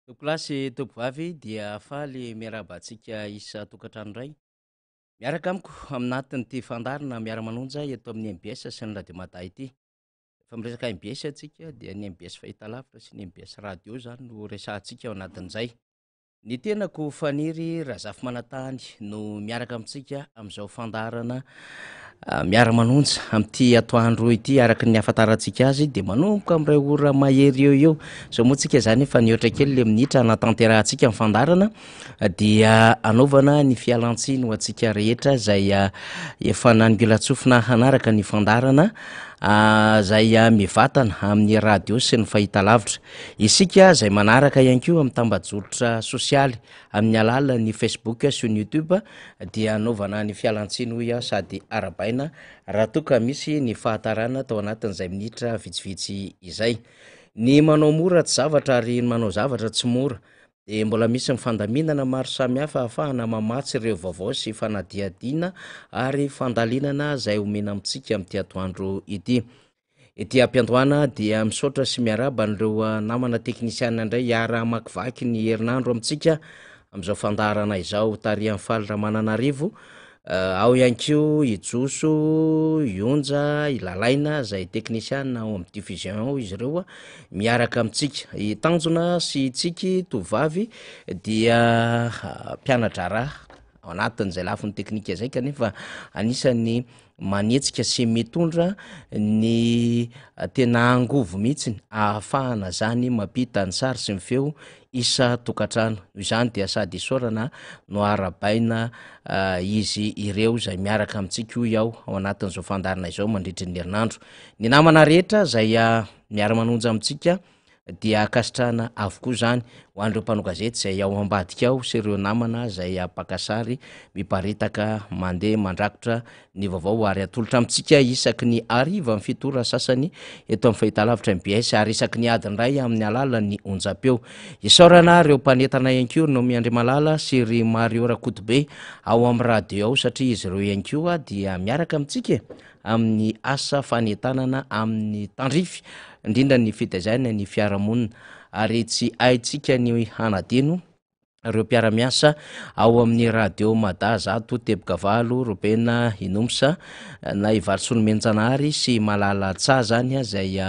Tokolasy tovovavy dia faly miarabantsika isa tokantrano ray. Miaraka amiko aminatin'ity fandarina miara-manonja eto amin'ny MBS sy ny radio Mata ity. Fa miresaka MBS antsika dia ny MBS fahitalavitra sy ny MBS radio zany no resahantsika ao anatin'izay. Ny tenako faniry Razafy Manantany no miaraka amintsika amin'izao fandarana miara-manonja amin'ity atoandro ity araka ny ahafantarantsika azy dia manomboka amin'ray ora mahery eo zao moa tsika zany efa nioatra kely le minitra natanterahantsika amin'ny fandarana dia anaovana ny fialantsiny ho antsika rehetra zay efa nangilatsofina hanaraka ny fandarana zay mivatana amin'ny radio sy ny fahitalavitra. Isika zay manaraka ihany koa amin'ny tambajolotra sosialy amin'ny alalan'ny Facebook sy ny YouTube dia anaovana ny fialantsiny hoy sady arabaina raha toa ka misy ny fahatarana tao anatin'izay minitra vitsivitsy izay. Ny manao mora tsy zavatra ary manao zavatra tsy mora dia mbola misy mifandaminana maro samihafa ahafahana mamatsy ireo vaovao sy fanadihadiana ary fandalinana zay omena amintsika amin'ity atoandro ity. Ity ampiandohana dia misaotra sy miaraba an'ireo namana teknisiana indray hiara makivaky ny herinandro amintsika amin'izao fandarana izao tarihan'ny faly Ramananarivo. Ao ihany koa Ijoso, Ionja, Ilalaina zay teknisiana ao amin'ny division ao izy ireo miaraka amintsika. I Tanjona sy Tsiky tovavy dia mpianatra raha ao anatin'izay lafiny teknika zay kanefa anisany manetsika sy mitondra ny tena angovo mihitsy ahafahana zany mampita ny sary sy ny feo isa tokantrano. Izany dia sady isaorana no arabaina izy ireo zay miaraka amintsika ao anatin'izao fandarina izao mandritry ny herinandro. Ny namana rehetra zay miara-manonja amintsika dia akasitrahana avokoa zany ho an'ireo mpanao gazety zay ao ambadika ao sy ireo namana zay pakasary miparitaka mandeha mandrakotra ny vaovao ary atolotra amintsika isaky ny ariva amin'ny fitora sasany eto amin'ny fahitalavitra MBS ary isaky ny adiny ray amin'ny alalan'ny onjam-peo. Isaorana ireo mpanentana ihany koa no Miandry Malala sy ry Mario Rakotobe ao amin'ny radio ao satria izy ireo ihany koa dia miaraka amintsika amin'ny asa fanentanana amin'ny tandrify indrindra ny fitaizana ny fiarahamonina ary tsy haitsika ny hanadino ireo mpiara-miasa ao amin'ny radio Mada zato tebokavalo Robena Inomsa na Ivarsony Menjanahary sy Malala Tsa zany zay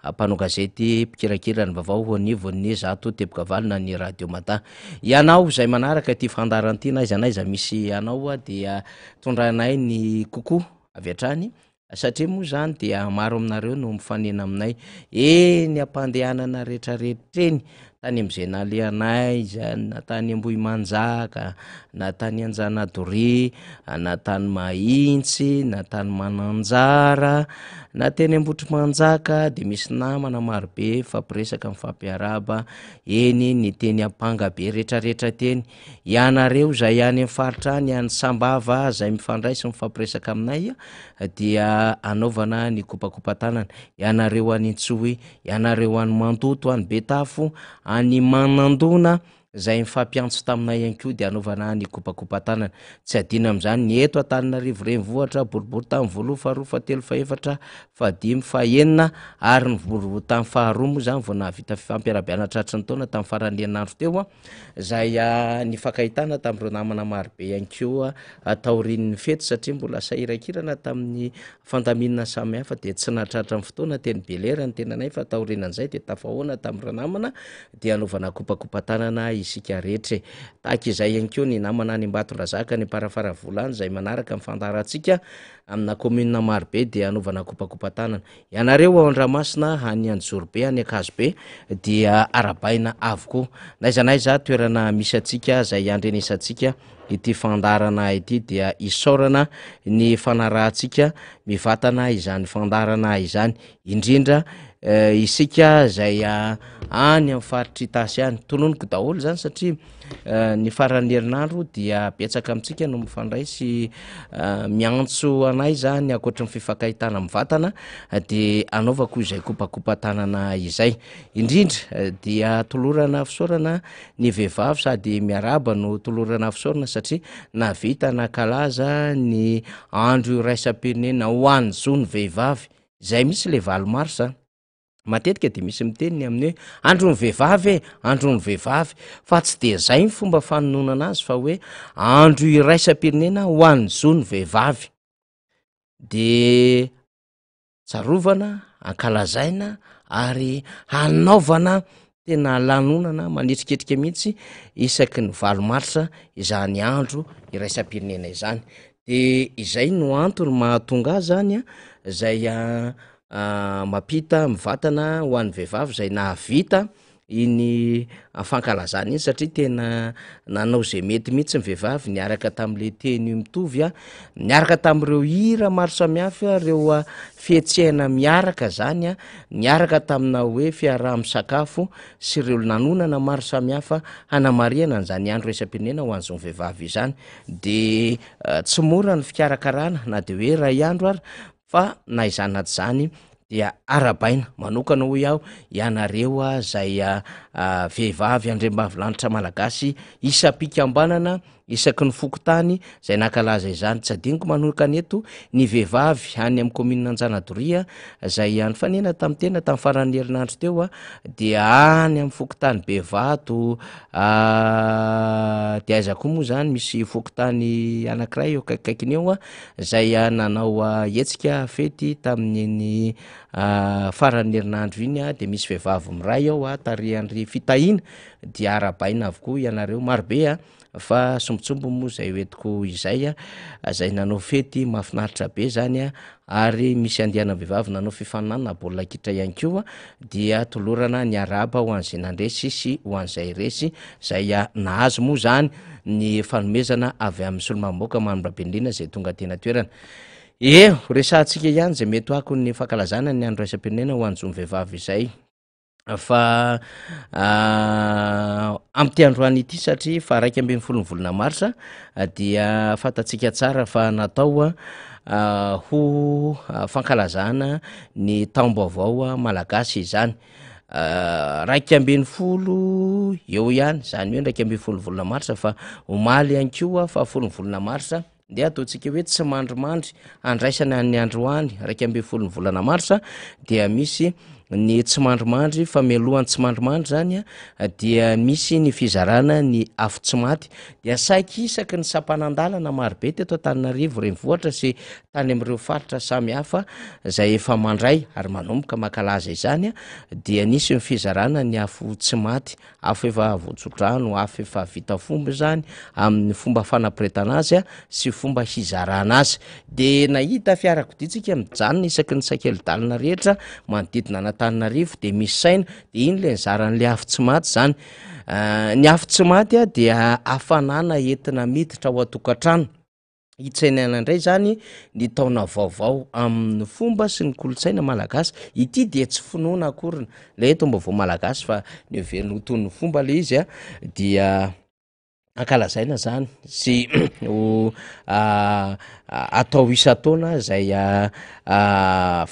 mpanao gazety mpikirakira ny vaovao ho anivon'ny zato tebokavalo na ny radio Mada. Ianao zay manaraka ity fandarana ity na iza misy anao dia tondranay ny kokoa avy hatrany satria moa zany dia maro aminareo no mifanena aminay ny ampandehanana rehetrarehetra eny tany am'izay nalehanay zany na tany Ambohimanjaka na tany Anjanadoria na tany Mahintsy na tany Mananjara na teny Ambotrimanjaka de misy namana marobe fampiresaka mifampiaraba eny ny teny Ampangabe rehetrarehetra teny. Ianareo zay any amin'ny faritra any any Sambava zay mifandray sy mifampiresaka aminay dia anaovana ny kopakopa-tanana. Ianareo any Antsohy, ianareo any Mandoto, any Betafo, any Manandona zay mifampiantso taminay ihany koa dia anaovana ny kopakopa-tanana. Tsy adino amin'izany ny eto Antananarivo renivohitra boribory tamin'ny voaloha faharoa fahatelo fahaefatra fahadimy fahaenina ary ny boribory tamin'ny faharoa moa zany vao nahavita fampiarabiana tratry ny taona tamin'ny faran'ny herinandro teo zay nifankahitana tamin'ireo namana marobe ihany koa taorian'ny fety satria mbola sahirakirana tamin'ny fandaminana samihafa dia tsy nahatratra ny fotoana teny Belera ny tenanay fa taorianan'izay dia tafahoana tamin'ireo namana dia anaovana kopakopa-tanana isika rehetra. Tahaka izay ihany koa ny namana any Ambatondrazaka ny Parafaravolany zay manaraka amin'ny fandarantsika amina commune marobe dia anaovana kopakopa-tanana. Ianareo ao Andramasina any Anjorobe any Akazobe dia arabaina avokoa naiza naiza toerana misy atsika zay andrenesantsika ity fandarana ity dia isaorana ny fanarahantsika mivatana izany fandarana izany indrindra isika zay any amin'ny faritry tasy any tononoko daholo zany satria ny faran'ny herinandro dia betsaka amintsika no mifandray sy miantso anay zany akoatra ny fifankahitana mivatana dia anaovako izay kopakopa-tanana izay indrindra dia tolorana fisaorana ny vehivavy sady miaraba no tolorana fisaorana satria navita nakalaza ny andro iraisam-pirenena ho an'ny zony vehivavy zay misy le 20 mars matetika de misy miteniny amin'ny hoe andro ny vehivavy andro ny vehivavy fa tsy de zay ny fomba fanonona anazy fa hoe andro iraisam-pirenena ho an'ny zo ny vehivavy de tsarovana ankalazaina ary hanaovana tena lanonana manetriketrika mihitsy isaky ny valomaritra izany andro iraisam-pirenena izany de izay no antony mahatonga azy zany a zay mampita mivatana ho an'ny vehivavy zay nahavita iny fankalazana iny satria tena nanao zay mety mihitsy ny vehivavy niaraka tam'le teny mitovy a niaraka tam'ireo hira maro samihafa reo fihetsehana miaraka zany a niaraka tamina hoe fiaraha-misakafo sy ireo nanonana maro samihafa hanamariana an'izany andro raisam-pirenena ho an'izao vehivavy izany de tsy mora ny fikarakarana na de hoe ray andro ary fa na izany naty zany dia arabaina manokana hoy aho ianareo zay vehivavy andrembavilanitra malagasy isam-pikambanana isaky ny fokotany zay nakalaza izany tsy adiniko manokana eto ny vehivavy any amin'ny commune Anjanadoria zay any fanena tamin'ny tena tamin'ny faran'ny herinandro teo dia any amin'ny fokotany Bevato de aiza koa moa zany misy fokotany anankiray eo akaikiny eo zay nanao hetsika fety tamin'ny faran'ny herinandro iny de misy vehivavy miray ao tarihan'ry fitahina dia arabaina avokoa ianareo marobe fa sombotsombo moa zay hoentiko izay zay nanao fety mahafinaritra be zany ary misy andiana vehivavy nanao fifaninana baolina kitra ihany koa dia tolorana ny araba ho an'izay nandresy sy ho an'izay resy zay nahazo moa zany ny fanomezana avy amin'ny solomamoaka manomraben'lina zay tonga tena toerana resantsika ihany zay mety ako ny fankalazana ny andro raisam-pirenena ho an'izao vehivavy izay fa am'ty androany ity satria fa 1 volana marsa dia fatatsika tsara fa natao ho fankalazana ny taombaovao malagasy izany 12 eo ihany zany hoe 12 volana marsa fa omaly ihany koa fa 10 volana marsa de ataotsika hoe tsy mandromandry andraisana ny androany 12 volana marsa dia misy ny tsy mandromandry fa mialohany tsy mandromandry zany dia misy ny fizarana ny afo tsy maty dia saiky isaky ny sampanandalana marobe teto Antananarivo renivohitra sy tany am'ireo faritra samy hafa zay efa mandray ary manomboka makalaza izany dia nisy ny fizarana ny afo tsy maty afo efa voatsodrano afo efa vita fomba zany amin'ny fomba fanapiretana azy sy fomba hizarana azy de nahita fiarakodiatsika mijanona isaky ny sakely-dalana rehetra manodidina Antananarivo de misy saina de iny le nizaran'le afo tsy maty zany ny afo tsy maty dia afanana entina miditra ao atokantrano hitsainana indray zany ny taona vaovao amin'ny fomba sy ny kolotsaina malagasy ity de tsy finoana akorina le taom-baovao malagasy fa ny venotony fomba le izy dia ankalazaina zany sy atao isa-taona zay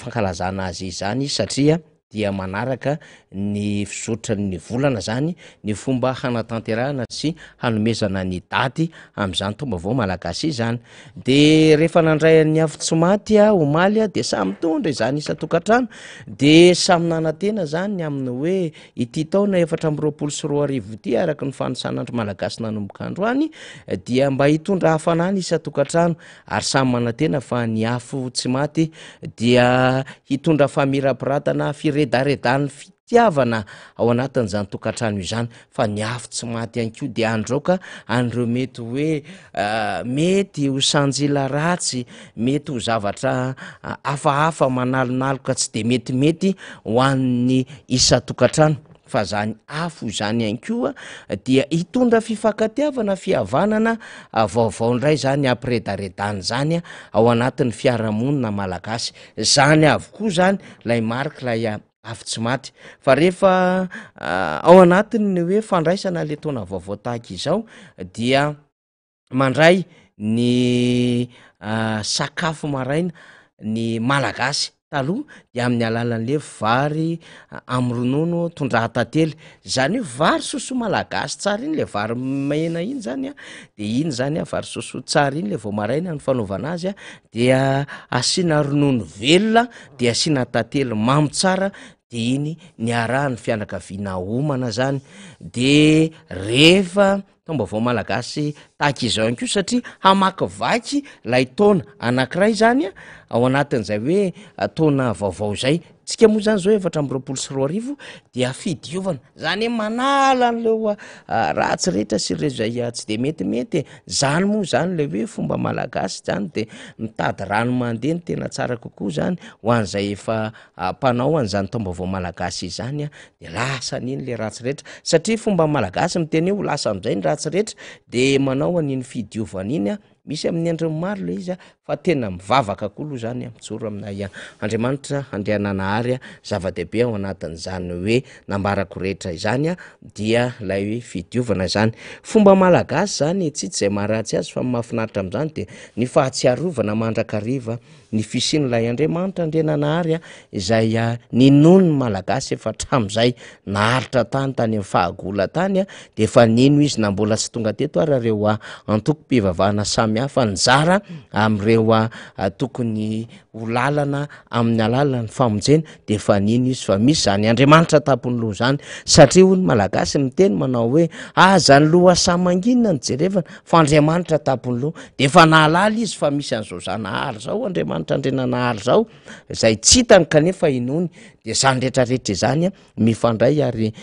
fankalazana azy izany satria dia manaraka ny fizotrany volana zany ny fomba hanatanterahana sy hanomezana ny daty am'izany taom-baovao malagasy izany de rehefa nandray ny afo tsy maty omaly de samy mitondra izany isa-tokantrano de samy nanantena zany amin'ny hoe ity taona 420 ity araka ny fanosan'andro malagasy nanomboka androany dia mba hitondra hafanana isa-tokantrano ary samy manantena fa ny afo tsy maty dia hitondra famirapiratana firedaredan'ny fitiavana ao anatin'izany tokantrano izany fa ny afo tsy maty ihany koa de androka andreo mety hoe mety ho sanjila ratsy mety ho zavatra hafahafa manalonaloka tsy de metimety ho an'ny isa-tokantrano fa zany afo zany ihany koa dia hitondra fifankatiavana fihavanana vaovao indray zany ampiredaredany zany ao anatin'ny fiarahamonina malagasy zany avokoa zany lay marika lay afo tsy maty fa rehefa ao anatiny hoe fandraisana le taona vaovao tahaka izao dia mandray ny sakafo maraina ny malagasy taloha de amin'ny alalan'le vary amin'ny ronono tondrahatantely zany hoe vary soso malagasy tsara iny le vary mena iny zany de iny zany vary soso tsara iny le vao maraina ny fanaovana azy dia asiana ronono velona de asiana tantely mamy tsara de iny niarahany fianakaviana homana zany de rehefa taombaovao malagasy tahaka izao ihany ko satria hamakivaky lay taona anankiray zany a ao anatin'izay hoe taona vaovao zay tsika moa zany zao 424 dia fidiovana zany hoe manala an'leo ratsy rehetra sy ireo zay tsy de metimety zany moa zany le hoe fomba malagasy zany de mitady rano mandeha ny tena tsara kokoa zany ho an'izay efa mpanao an'izany taombaovao malagasy izany a de lasa an'iny le ratsy rehetra satria fomba malagasy miteny ho lasa am'izay ny ratsy rehetra de manao an'iny fidiovana iny a misy amin'ny andriny maro le izy a fa tena mivavaka koa aloha zany mijoro aminay Andriamanitra Andriananahary a zava-dehibe ao anatin'izany hoe nambarako rehetra izany a dia lay hoe fidiovana zany fomba malagasy zany tsy zay maharatsy azy fa mahafinaritra am'izany de ny fahatsiarovana mandrakariva ny fisian'ilay Andriamanitra Andriananahary a izay ninony malagasy efa hatram'izay naharitra tany amin'ny fahagola tany a de efa nino izy na mbola tsy tonga teto ary reo antoko-pivavahana samy hafa nizara am'ireo tokony ho lalana amin'ny alalan'ny famonjena de efa nino izy fa misy zany Andriamanitra tapony loha zany satria hoy ny malagasy miteny manao hoe zany loha samanginina ny jerevana fa Andriamanitra tapony loha de efa nahalala izy fa misy an'izao zanahary zao Andriamanitra Andriananahary zao zay tsy hitany kanefa inony de zany rehetrarehetra zany a mifandray ary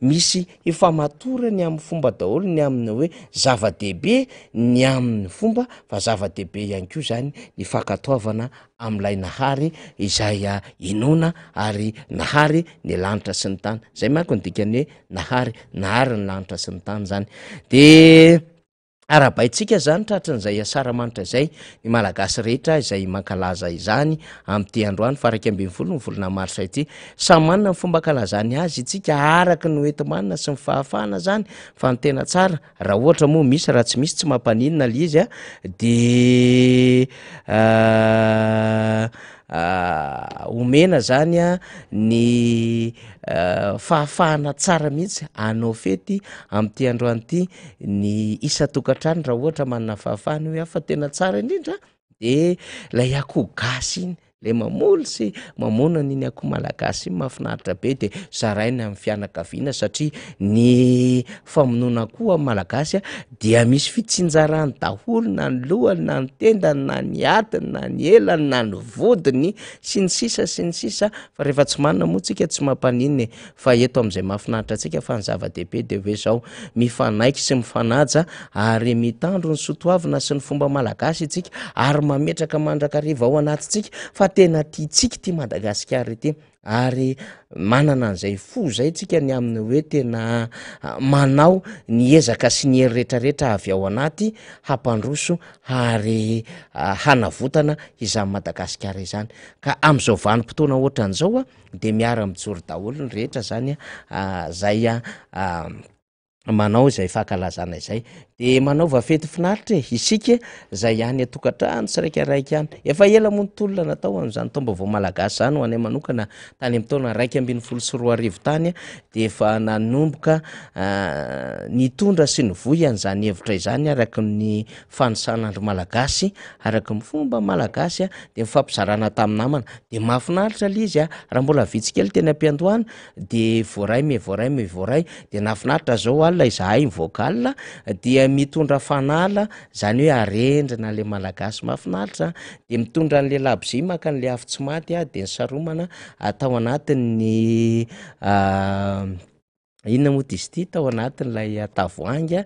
misy efa matorany amin'ny fomba daholo ny amin'ny hoe zava-dehibe ny amin'ny fomba fa zava-dehibe ihany koa zany ny fankatoavana am'ilay nahary izay inona ary nahary ny lanitra sy ny tany zay manko ny dikany hoe nahary ny lanitra sy ny tany zany de arabaitsika zany tratran'izay asaramanitra zay ny malagasy rehetra izay mankalaza izany am'ty androany faraky 12 ny volana marsa ity samy manana ny fomba kalazany azy itsika araky ny hoentimanina sy ny fahafahana zany fa ny tena tsara raha ohatra moa misy raha tsy misy tsy mampaninina le izy a de omena zany a ny fahafahana tsara mihitsy anao fety am'ty androany ity ny isa tokantrano raha ohatra manana fahafahana hoe afa tena tsara indrindra de lay akoho gasy iny le mamoly sy mamona n'iny akoho malagasy mahafinaritra be de zaraina amin'ny fianakaviana satria ny famonoana akoho amin'ny malagasy a dia misy fitsinjarany daholo na ny lohany na ny tendany na ny atiny na ny elany na ny vodiny sy ny sisa fa rehefa tsy manana moa tsika tsy mampaniny fa eto am'izay mahafinaritra atsika fa ny zava-dehibe de hoe zao mifanaiky sy mifanaja ary mitandro ny sotoavina sy ny fomba malagasy itsika ary mametraka mandrakariva ao anatitsika fa tena tiatsika ty Madagasikara ity ary manana an'izay fo zay tsika ny amin'ny hoe tena manao ny ezaka sy ny hery rehetrarehetra avy ao anaty hampandroso ary hanavotana izany Madagasikara izany ka am'izao vanim-potoana ohatran'izao a de miara mijoro daholo ny rehetra zany zay manao izay fankalazana izay de manaova fety finaritra isika zay ihany atokantrano tsiraikiraiky ihany efa ela montolona natao an'izany taombaovao malagasy zany ho anay manokana tany amin'ny taona 2024 tany de efa nanomboka nitondra sy ny voy an'izany hevitra izany araky ny fanisan'andro malagasy araky ny fomba malagasy de mifampizarana tamin'ny namana de mahafinaritra le izy raha mbola vitsikely teny am-piandohana de voaray de nafinaritra zao alina izahay vocal dia mitondra fanala zany hoe arendrina le malagasy mahafinaritra de mitondra an'le labozia maka an'le afo tsy maty de ny saromana atao anatin'ny inona moa izy ity tao anatin'ilay tavoahangy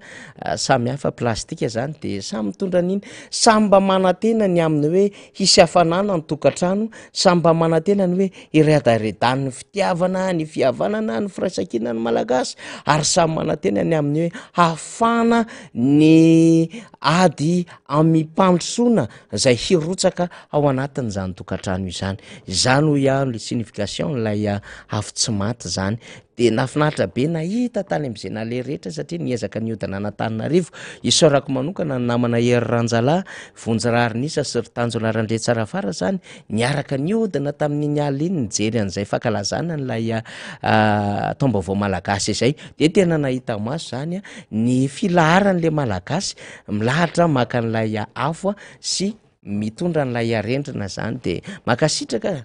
samy hafa plastika zany de samy mitondra an'iny samy mba manantena ny amin'ny hoe hisy hafanana ny tokantrano samy mba manantena ny hoe iredaredan'ny fitiavana ny fihavanana ny firaisankina ny malagasy ary samy manantena ny amin'ny hoe hafana ny ady am'mpandrosoana zay hirotsaka ao anatin'izany tokantrano izany izany ho ihany le signification lay afo tsy maty zany de nafinaritra be nahita tany am'izay nale rehetra satria niezaka niodana an'Antananarivo isaorako manokana ny namana Hery Ranjala Vonjirarinisa sy Ritanjolarandre Tsarafara zany niaraka niodana tamin'iny alina iny nijery an'izay fankalazana n'lay taombaovao malagasy izay de tena nahita maso zany ny filaharan'le malagasy milahatra maka an'lay afo sy mitondra n'lay arendrina zany de makasitraka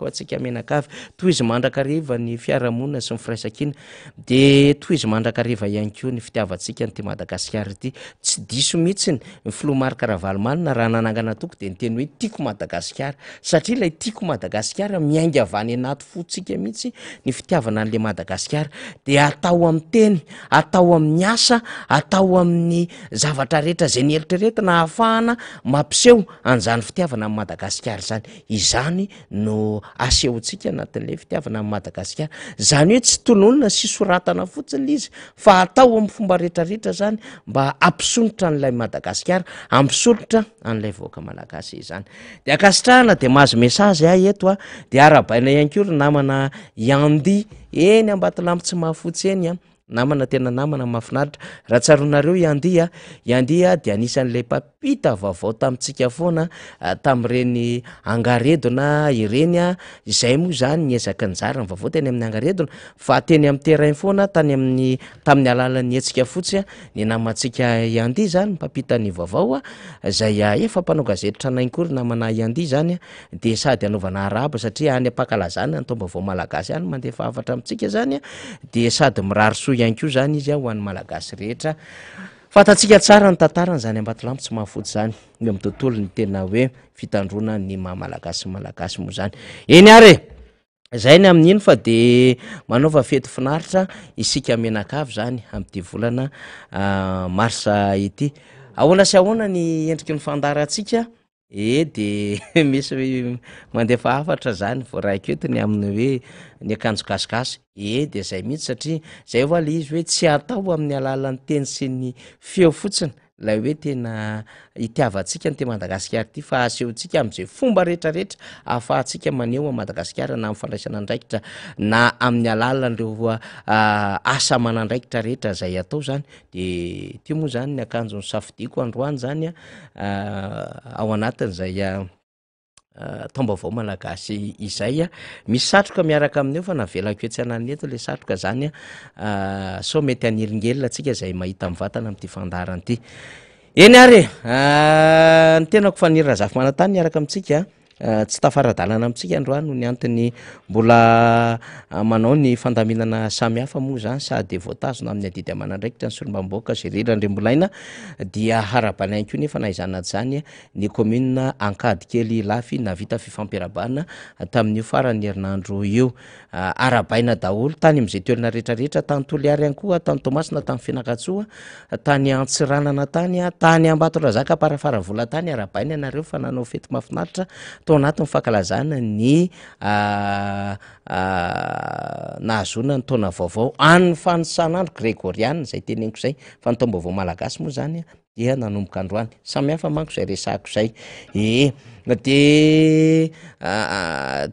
ho antsika menakavy toy izy mandrakariva ny fiarahamonina sy ny firaisan-kina de toy izy mandrakariva ihany koa ny fitiavantsika ny ty Madagasikara ity tsy diso mihitsiny ny filomarika Ravalomanina raha nanangana toko de nyteny hoe tiako Madagasikara satria ilay tiako Madagasikara miainga avy any anaty fotsika mihitsy ny fitiavana an'le Madagasikara de atao amin'ny teny atao amin'ny asa atao amin'ny zavatra rehetra zay ny eritreretina ahafahana mampiseho an'izany fitiavana amin'ny Madagasikara zany izany no asehontsika anatin'le fitiavana amin'ny Madagasikara zany hoe tsy tononona sy soratana fotsiny izy fa atao amin'ny fomba rehetrarehetra zany mba ampisolotra an'ilay Madagasikara ampisolotra an'ilay vahoaka malagasy izany de akasitrahana de mahazo mesazy ahy eto de arabaina ihany koa ry namana Yandi eny Ambatolampy tsy mahafotsy eny namana tena namana mahafinaritra raha tsaronareo Yandi de anisan'ilay mpapita vaovao tamintsika foana tamin'ireny Angaredona ireny izay moa zany niezaka njara ny vaovao teny amin'ny Angaredona fa teny amin'ny terrain foana tamin'ny alalan'ny hetsika fotsy ny namantsika Yandi zany mpapita ny vaovao zay efa mpanao gazety tranainy kory namana Yandi zany de sady anaovana araba satria any ampakalazana ny taom-baovao malagasy any mandefa hafatra amintsika zany de sady mirary soa ihany koa zany izy ho an'ny malagasy rehetra fatatsika tsara ny tantarany zany Ambatolampy tsy mahafotsy zany ny amin'ny tontolo ny tena hoe fitandrona ny malagasy moa zany eny ary zay ny amin'iny fa de manaova fety finaritra isika menakavy zany amin'ity volana marsa ity ahoana sy ahoana ny endriky ny fandarantsika de misy mandefa hafatra zany voaraiko eto ny amin'ny hoe ny akanjo gasigasy de zay mihitsy satria zay le izy hoe tsy atao amin'ny alalan'ny teny sy ny feo fotsiny lay hoe tena itiavantsika ny te Madagasikara ity fa asehontsika amin'izay fomba rehetrarehetra ahafahantsika maneho a Madagasikara na amin'ny fandraisana andraikitra na amin'ny alalan'ireo asa manandraikitra rehetra zay atao zany de ty moa zany ny akanjo ny safidiko androany zany ao anatin'izay taom-baovao malagasy izay misy satroka miaraka amin'io fa navelako etsy anany eto le satroka zany sao mety aniringelina atsika zay mahita mivatana amin'ity fandarany ity eny ary ny tenako fanira zafy manantany miaraka amintsika tsy tafaradalana amintsika androany no ny antony mbola manao ny fandaminana samy hafa moa zany sady voatazona amin'ny adidy amanandraikitra ny solombamboaka zay rirandrembolaina dia harabana ihany koa nefa naizana zany ny commune Ankady kely lafy navita fifampiarabana tamin'io farany herinandro io arabaina daholo tany amin'izay toerana rehetrarehetra tany Toliary ihany koa tany Tomasina tany Fianakatsoa tany Antsiranana tany Ambatondrazaka parafaravola tany arabaina nareo fa nanao fety mahafinaritra tao anatin'ny fankalazana ny nahazona ny taona vaovao an'ny fanisan'andro Grégoriana zay teneniko zay fa ny taom-baovao malagasy moa zany dia nanomboka androany samy hafa manko zay resako zay de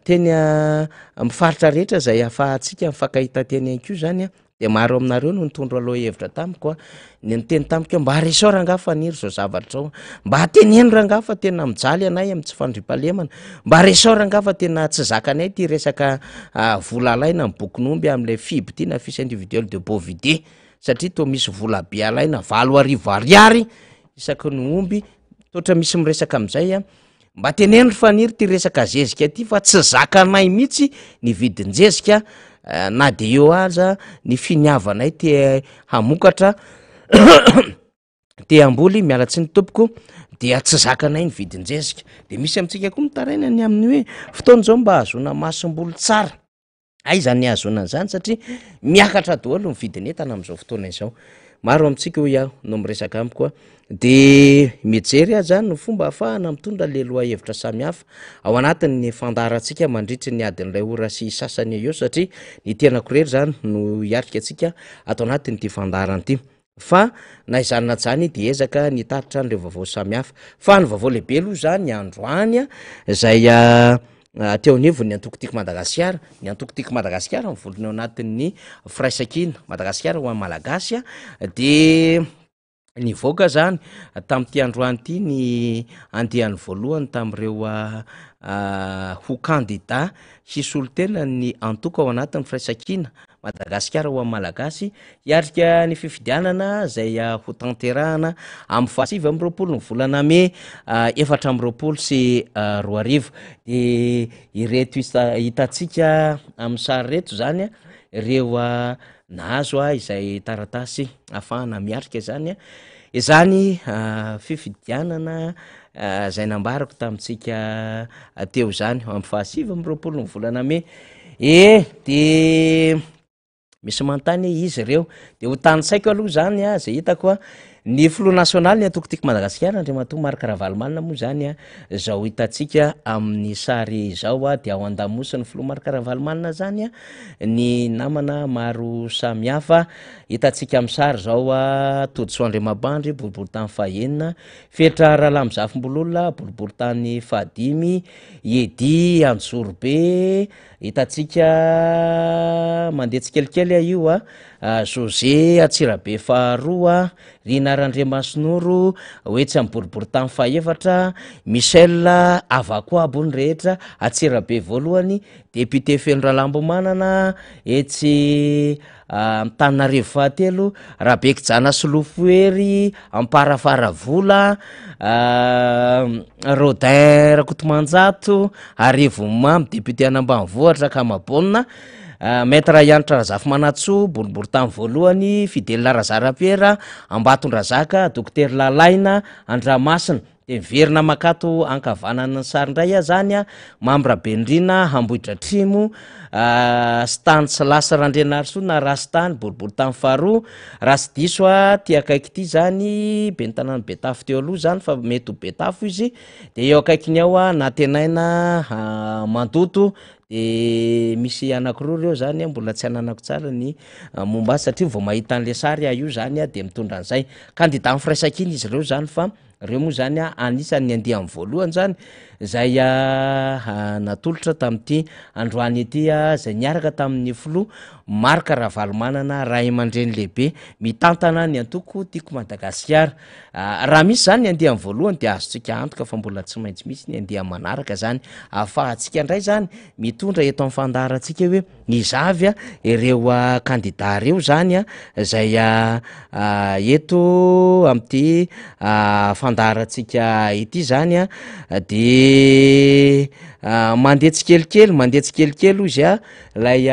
teny mifaritra rehetra zay ahafahantsika mifankahita teny ihany koa zany de maro aminareo no nitondro aloha hevitra tamiko ny niteny tamiko mba resao rangaha faniry zao zavatra zao mba teneno rangaha fa tena mijaly anay amin'ny tsy fandripahalemana mba resao rangaha fa tena tsy zakanay ty resaka vola alaina ny bokon'omby amin'ilay fiby ty na fils individuel de Bovidé satria to misy vola be alaina 4,000 ariary isaky ny omby totra misy miresaka amin'izay mba teneno faniry ty resaka zezika ty fa tsy zakanay mihitsy ny vidin-jezika na de eo aza ny finiavanay ty hamokatra te amboly mialatsy ny tompoko dia tsy zakanay ny vidin-jezika de misy amintsika koa mitaraina ny amin'ny hoe fotoana zao mba hazona masom-bolo tsara aizany hazona an'izany satria miakatra daholo ny vidin'entana amin'izao fotoana izao maro amintsika hoy aho no miresaka amiko de mijery aho zany no fomba ahafahana mitondra le loha hevitra samihafa ao anatin'ny fandarantsika mandritry ny adin'ilay ora sy sasany eo satria ny tenako rery zany no hiatrika atsika atao anatin'ity fandarany ity fa na izany na jany de ezaka nitaritra n'le vaovao samihafa fa ny vaovao lehibe aloha zany androany zay teo anivo ny antokotiko Madagasikara ny antokotiko Madagasikara mivolony ao anatin'ny firaisan-kina Madagasikara ho an'ny malagasy de ny voaka zany tamin'ity androany ity ny andehan'ny voalohany tamin'ireo ho candidat hisolo tena ny antoka ao anatin'ny firaisan-kina Madagasikara ho amin'ny malagasy hiarika ny fifidianana zay ho tanterahana amin'ny fahasivy amby roapolo ny volana May 2024 sy 2025 de ireto hitantsika amin'ny sary reto zany ireo nahazo izay taratasy ahafahana miarika zany izany fifidianana zay nambarako tamintsika teo zany amin'ny fahasivy amby roapolo ny volana May de misy manontany izy ireo de ho tany saiko aloha zany zay hitako ny filoha nasionaly ny atokotiko Madagasikara Andriamatoa Marc Ravalomanina moa zany zao hitantsika amin'ny sary zao de ao an-damosiny filoha Marc Ravalomanina zany ny namana maro samihafa hitantsika amin'ny sary zao Toditsoa Andriamabandry boribory tany fahaenina, Fetra Ralamozafimbololona boribory tany fahadimy, Edy Anjorobe hitantsika mandeha tsikelikely io José Atsirabe faharoa, Rina Randriamasinoro Oetsy amin'ny boribory tany fahaefatra, Michel Avakoabony rehetra Atsirabe voalohany, député Feno Ralambomanana etsy Antananarivo fahatelo, Rabeky Jana Solofoery Amparafaravola, Rodin Rakotomanjato Arivomamy député Anambanivohitra Kamabonina, Maître Yanitra Razafimanatsoa boribory tany voalohany, Fidèle Larazarapiera Ambatondrazaka, Docteur Lalaina Andramasina de miverina makato ankavanana ny sary indray zany Mambra Bendrina Ambohitra Atrimo, Stany Silasy Randrianarysona Rastany boribory tany faharoa, Rasidiso ty akaiky ty zany Benitanany Betafo teo aloha zany fa mety ho Betafo izy, de eo akaikiny ao Natenaina Mandoto de misy anankiroa reo zany mbola tsy ananako tsara ny momba satria vao mahita an'le sary io zany de mitondra an'izay candidat amin'ny firaisakiny izy ireo zany fa reo moa zany anisan'ny andiha amin'ny voalohany zany zay natolotra tamin'ity androany ity zay niaraka tamin'ny filoha Marc Ravalomanana Ray aman-dreny lehibe mitantana ny antoko tiako Madagasikara. Raha misy zany ny andiha amin'ny voalohany de azontsika antoka fa mbola tsy maintsy misy ny andiha manaraka zany ahafahantsika indray zany mitondra eto amin'ny fandaharantsika hoe nizavy ireo candidat reo zany zay eto amin'ity fandaharantsika ity zany de mandeha tsikelikely izy lay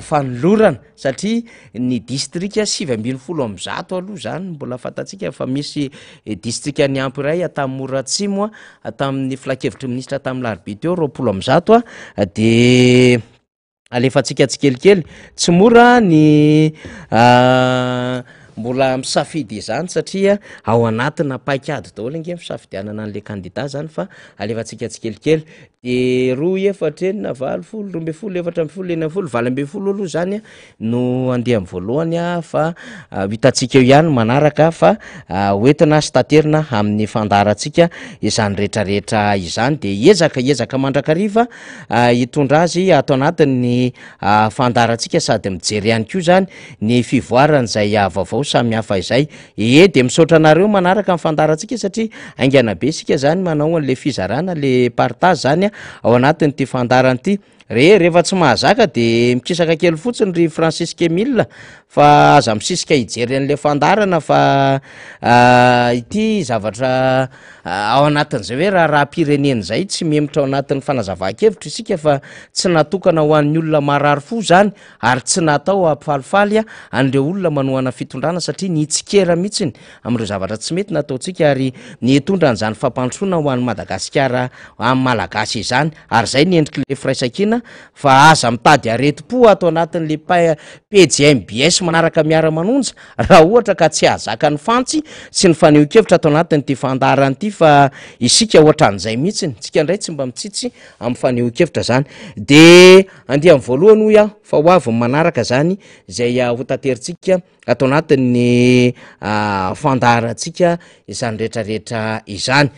fanolorana satria ny district 720 aloha zany mbola fantatsika fa misy district ny ampy iray tamin'ny Moratsimo tamin'ny filakevitry ministra tamin'ny larobia teo 20 de alefatsika tsikelikely tsy mora ny mbola misafidy izany satria ao anatina paikady daholo ange misafidianana an'le candidat zany fa alefatsika tsikelikely de 2, 4, 9, 10, 11, 12, 20 aloha zany no andeha amin'ny voalohany fa hitantsika eo ihany manaraka fa hoentina sy taterina amin'ny fandaharantsika izany rehetrarehetra izany de ezaka mandrakariva hitondra azy ato anatin'ny fandaharantsika sady mijery ihany koa zany ny fivoarana zay vaovao samihafa izay de misaotra anareo manaraka amin'ny fandaharantsika satria aingana be sika zany manao an'le fizarana le partage zany ao anatin'ity fandaharan'ity rehefa tsy mahazaka de mikisaka kely fotsiny ry Francis Kemille fa aza misisika hijery an'le fandaharana fa ity zavatra ao anatin'izay hoe raha-pirenena zay tsy memitra ao anatin'ny fanazavahan-kevitra isika fa tsy natokana ho an'ny olona marary fo zany ary tsy natao ampifalifaly an'ireo olona manohana fitondrana satria nitsikera mihitsiny amin'ireo zavatra tsy mety nataontsika ary ny hitondra an'izany fampandrosoana ho an'ny Madagasikara amin'ny malagasy izany ary zay ny endrik'le firaisakina fa aza mitady areti-po ato anatin'le pejy MBS manaraka miara-manonja raha ohatra ka tsy ahazaka ny fantsy sy ny faneho-kevitra ato anatin'ity fandaharan'ity fa isika ohatran'izay mihitsiny tsika indray tsy mba mitsitsy amin'ny faneho-kevitra zany de andeha amin'ny voalohany hoy aho fa ho avy manaraka zany zay ho tanteritsika ato anatin'ny fandaharantsika izany rehetrarehetra izany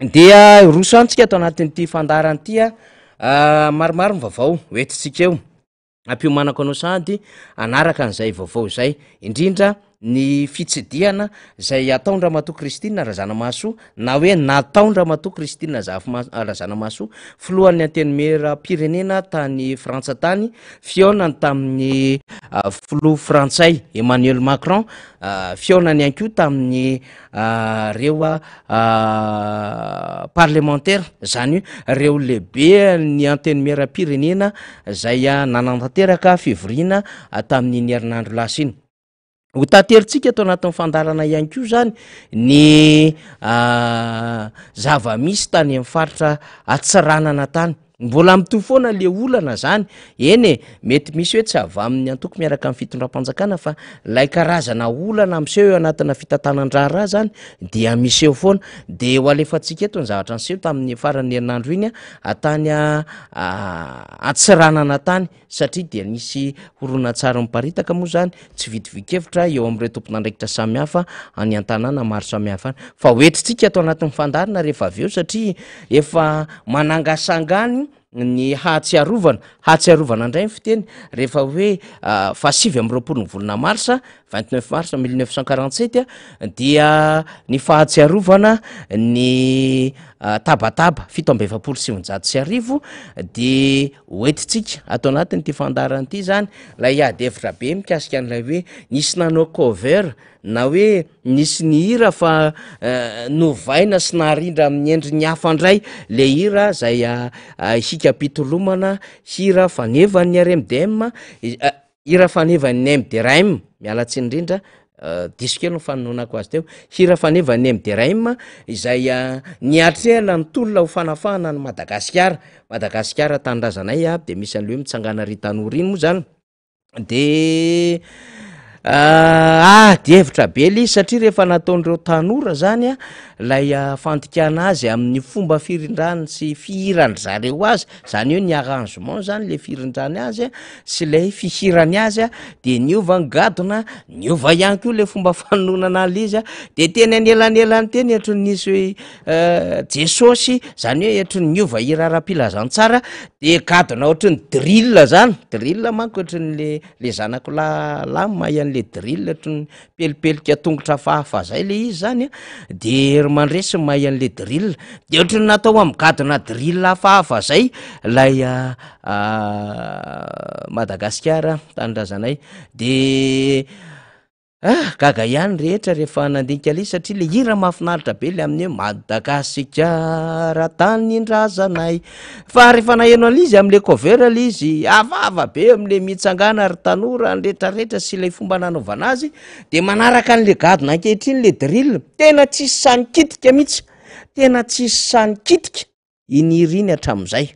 dia rosantsika ato anatin'ity fandaharan'ity maromaro ny vaovao hoentitsika eo ampiomanako anao sady anaraka an'izay vaovao izay indrindra ny fitsidiana zay ataony Ramatoa Kristina Razanamahasoa na hoe nataony Ramatoa Kristina Razanamahasoa filohan'ny antenimera-pirenena tany Frantsa tany fiaonany tamin'ny filoha frantsay Emmanuel Macron, fiaonany ihany koa tamin'ny reo parlementaire, zany hoe reo lehibe ny antenimera-pirenena zay nanantanteraka fivoriana tamin'ny herinandro lasa iny. Ho tateritsika atao anatin'ny fandarana ihany koa zany ny zava-misy tany amin'ny faritra Atsiranana tany. Mbola mitohy foana le olana zany, eny mety misy hoe tsy avy amin'ny antoko miaraka amin'ny fitondram-panjakana fa lay karazana olana miseho anatina fitantanan-draharaha zany dia miseho foana. De ho alefatsika eto ny zavatra niseho tamin'ny faran'ny herinandro iny tany Atsiranana tany, satria dia nisy horonan-tsary miparitaka moa zany tsy vitivikevitra eo amin'ireo tompon'andraikitra samihafa any an-tanàna maro samihafa. Fa hoetritsika atao anatin'ny fandarina rehefa avy eo satria efa manangasangany ny hatsiarovana indray ny fiteny rehefa hoe fa 7 volana marsa 29 mars 1947 dia ny fahatsiarovana ny tabataba 727 de hoetitsika atao anatin'ity fandarana ity zany lay adevitra be mikasika an'ilay hoe nisy nanao cover na hoe nisy ny hira fa novaina sy naharindra amin'ny endriny hafa indray le hira zay hikapitolomana hira fanevan'ny RMDM, hira fanevan'ny MDRM, mialatsiny indrindra diso kely ny fanononako azy teo, hira fanevan'ny MDRM izay niatrela ny tolona ho fanafahana ny Madagasikara tanindrazanay de misy an'le hoe mitsangana Ritanora iny moa zany de de hevitra be izy satria rehefa nataon'ireo tanora zany lay fantikana azy amin'ny fomba firindrany sy fihirany zareo azy, zany hoe ny arrangement zany le firindrany azy sy lay fihirany azy de niova ngadona, niova ihany koa le fomba fanonona an'izy de teny anelanelany teny etrony nisy hoe Jesosy, zany hoe etrony niova hira ara-pilazantsara de gadona ohatrany drill manko ohatrany le zanako lamy le drill ohatrany pelipelika tongotra fahafa zay le izy zany de mandresy mahay an'le drill de ohatrany natao amin'ny gadona drill hafahafa zay lay Madagasikara tanindrazanay de gaga ihany rehetra rehefa nandinika le satria le hira mahafinaritra be le amin'ny hoe Madagasikara tanindrazanay, fa rehefa naheno an'izy amin'le cover le izy avava be amin'le mitsangana ary tanora rehetrarehetra sy ilay fomba nanaovana azy de manaraka an'le gadona ankehitriny le drill tena tsisy sanikitika mihitsy, tena tsisy sanikitika iny hira iny hatramin'izay